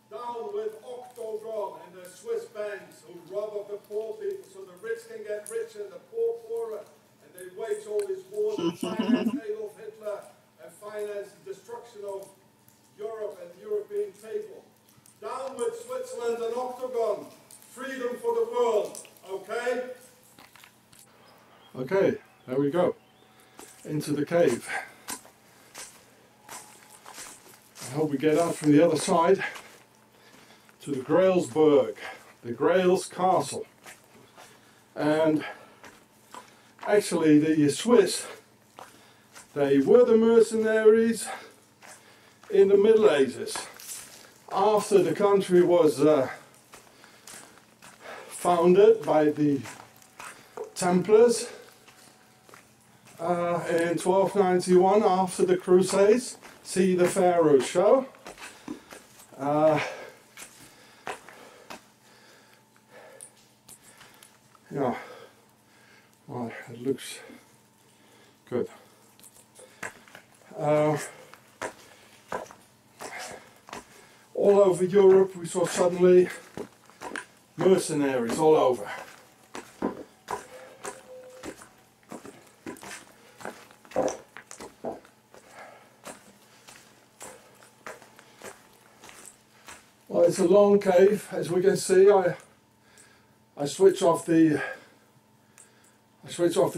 Down with Octagon and the Swiss banks who rob of the poor people so the rich can get richer and the poor poorer. And they wage all these wars and finance Adolf Hitler and finance the destruction of Europe and the European people. Down with Switzerland and Octagon. Freedom for the world. Okay? Okay, there we go. Into the cave. I hope we get out from the other side to the Grailsburg, the Grail's Castle. And actually the Swiss, they were the mercenaries in the Middle Ages. After the country was founded by the Templars in 1291 after the Crusades. See the Pharaoh show. Yeah, well, it looks good. All over Europe we saw suddenly mercenaries all over. Well, it's a long cave, as we can see. I switch off the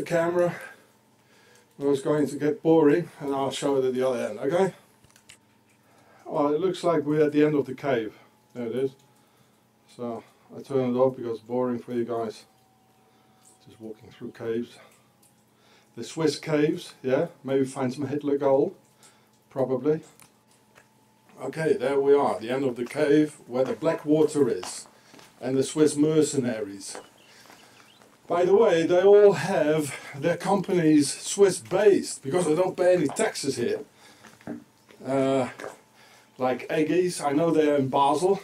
camera. It was going to get boring, and I'll show it at the other end. Okay. Well, it looks like we're at the end of the cave. There it is. So I turn it off because it's boring for you guys. Just walking through caves. The Swiss caves, yeah. Maybe find some Hitler gold. Probably. Okay, there we are, the end of the cave where the black water is and the Swiss mercenaries. By the way, they all have their companies Swiss based because they don't pay any taxes here. Like Aegis, I know they're in Basel,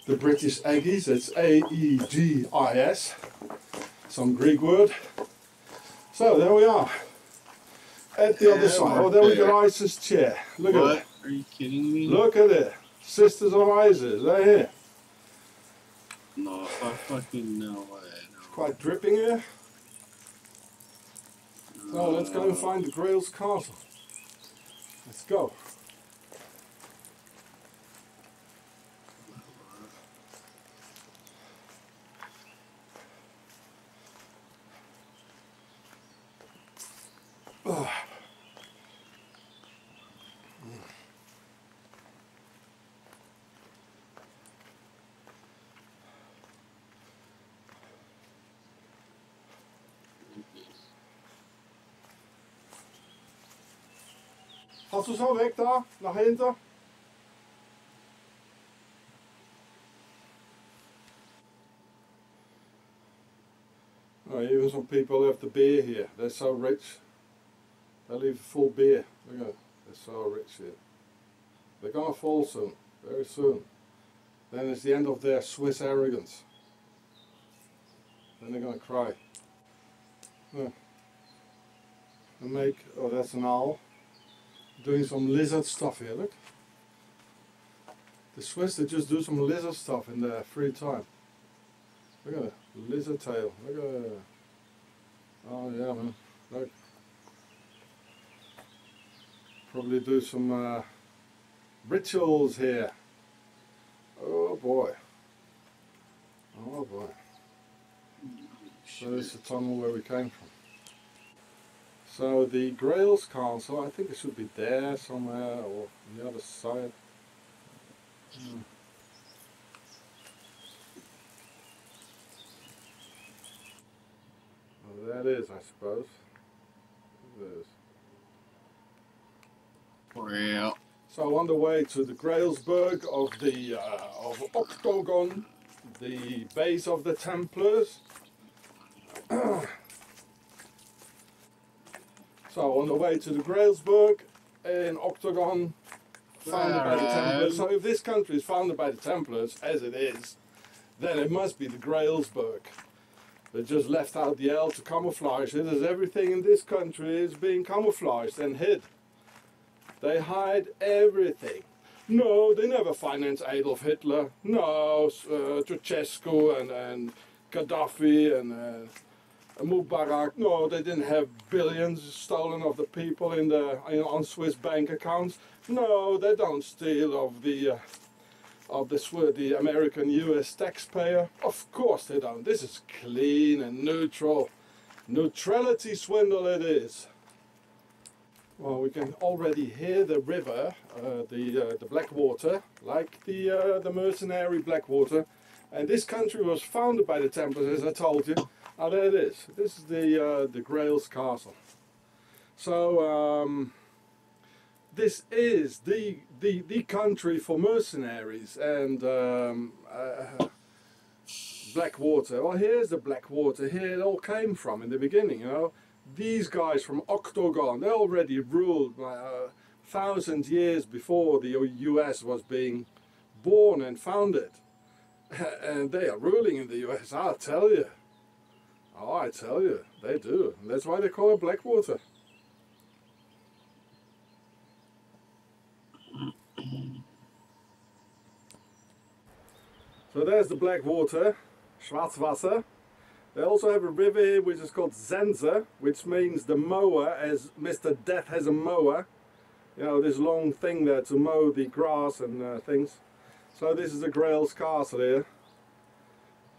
the British Aegis, it's A-E-G-I-S, some Greek word. So there we are, at the other side. Oh, there we got Isis' chair, look at it. Are you kidding me? Look at it. Sisters of Isis, they're here. No, I fucking no way. No. Quite dripping here. So let's go and find the Grail's Castle. Let's go. Gaat ze zo weg daar, naar hinten? Oh, even some people have the beer here. They're so rich. They leave full beer. Look at it. They're so rich here. They're gonna fall soon, very soon. Then it's the end of their Swiss arrogance. Then they're gonna cry. Yeah. And make, oh, that's an owl. Doing some lizard stuff here, look. The Swiss, they just do some lizard stuff in their free time. Look at it, lizard tail, look at it. Oh yeah, man, look. Probably do some rituals here. Oh boy. Oh boy. So this is the tunnel where we came from. So the Grail's Castle, I think it should be there somewhere or on the other side. Well, there it is, I suppose. There it is. Well. So on the way to the Grailsburg of the of Octagon, the base of the Templars. So on the way to the Grailsburg in Octagon, founded by the Templars. So if this country is founded by the Templars, as it is, then it must be the Grailsburg. They just left out the L to camouflage it, as everything in this country is being camouflaged and hid. They hide everything. No, they never financed Adolf Hitler. No, Ceausescu and Gaddafi and Mubarak. No, they didn't have billions stolen of the people on Swiss bank accounts. No, they don't steal of the American US taxpayer. Of course they don't. This is clean and neutral. Neutrality swindle it is. Well, we can already hear the river, the Blackwater, like the mercenary Blackwater. And this country was founded by the Templars, as I told you. Oh, there it is. This is the Grail's Castle. So this is the country for mercenaries and Blackwater. Well, here's the Blackwater. Here it all came from in the beginning, you know. These guys from Octagon, they already ruled 1,000 years before the US was being born and founded. And they are ruling in the US, I'll tell you. Oh, I tell you, they do. And that's why they call it Blackwater. So there's the Blackwater, Schwarzwasser. They also have a river here which is called Sense, which means the mower, as Mr. Death has a mower. You know, this long thing there to mow the grass and things. So this is the Grail's Castle here.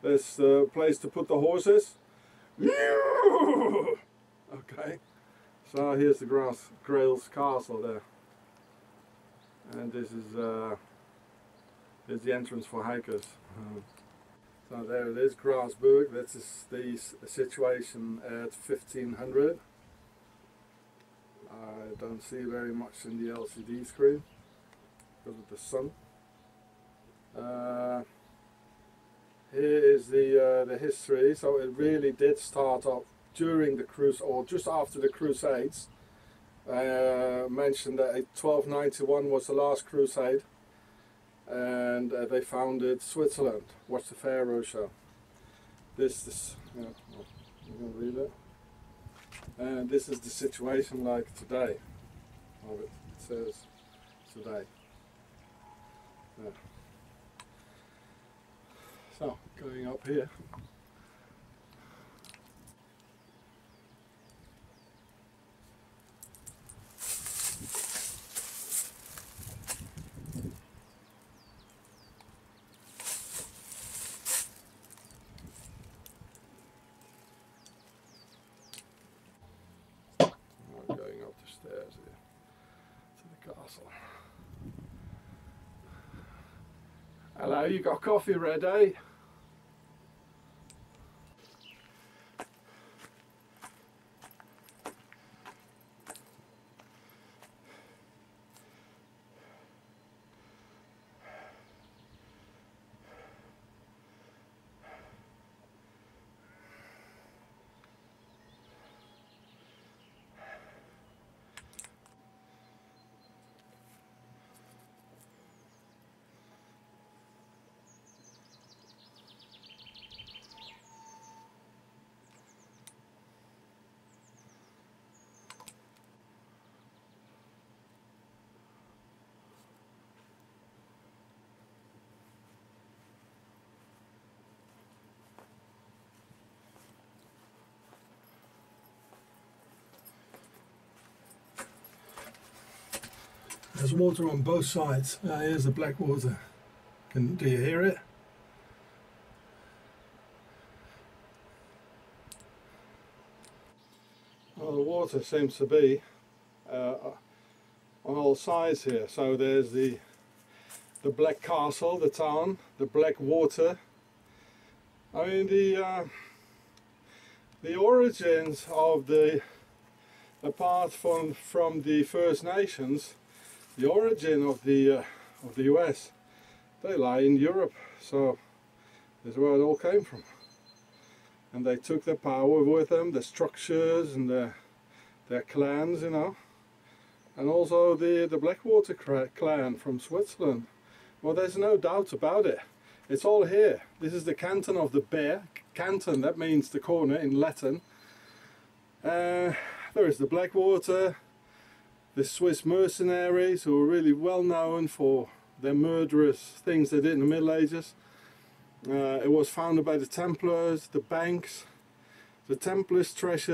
There's the place to put the horses. Okay, so here's the Grail's Castle there. And this is here's the entrance for hikers. So there it is, Grasburg. That's the situation at 1500. I don't see very much in the LCD screen because of the sun. Here is the history. So it really did start off during the Crusade, or just after the Crusades. Mentioned that 1291 was the last Crusade. And they founded Switzerland. Watch the Pharaoh show. This yeah, well, you can read it. And this is the situation like today. Of it. It says today. Yeah. So going up here. Going up the stairs here to the castle. Hello, you got coffee ready? There's water on both sides. Here's the Blackwater. Do you hear it? Well, the water seems to be on all sides here. So there's the Black Castle, the town, the Blackwater. I mean the origins of apart from the First Nations. The origin of the US, they lie in Europe, so that's where it all came from. And they took their power with them, the structures and their clans, you know. And also the Blackwater clan from Switzerland. Well, there's no doubt about it. It's all here. This is the canton of the Berg, Canton, that means the corner in Latin. There is the Blackwater, the Swiss mercenaries, who are really well known for their murderous things they did in the Middle Ages. It was founded by the Templars, the banks, the Templars' treasure.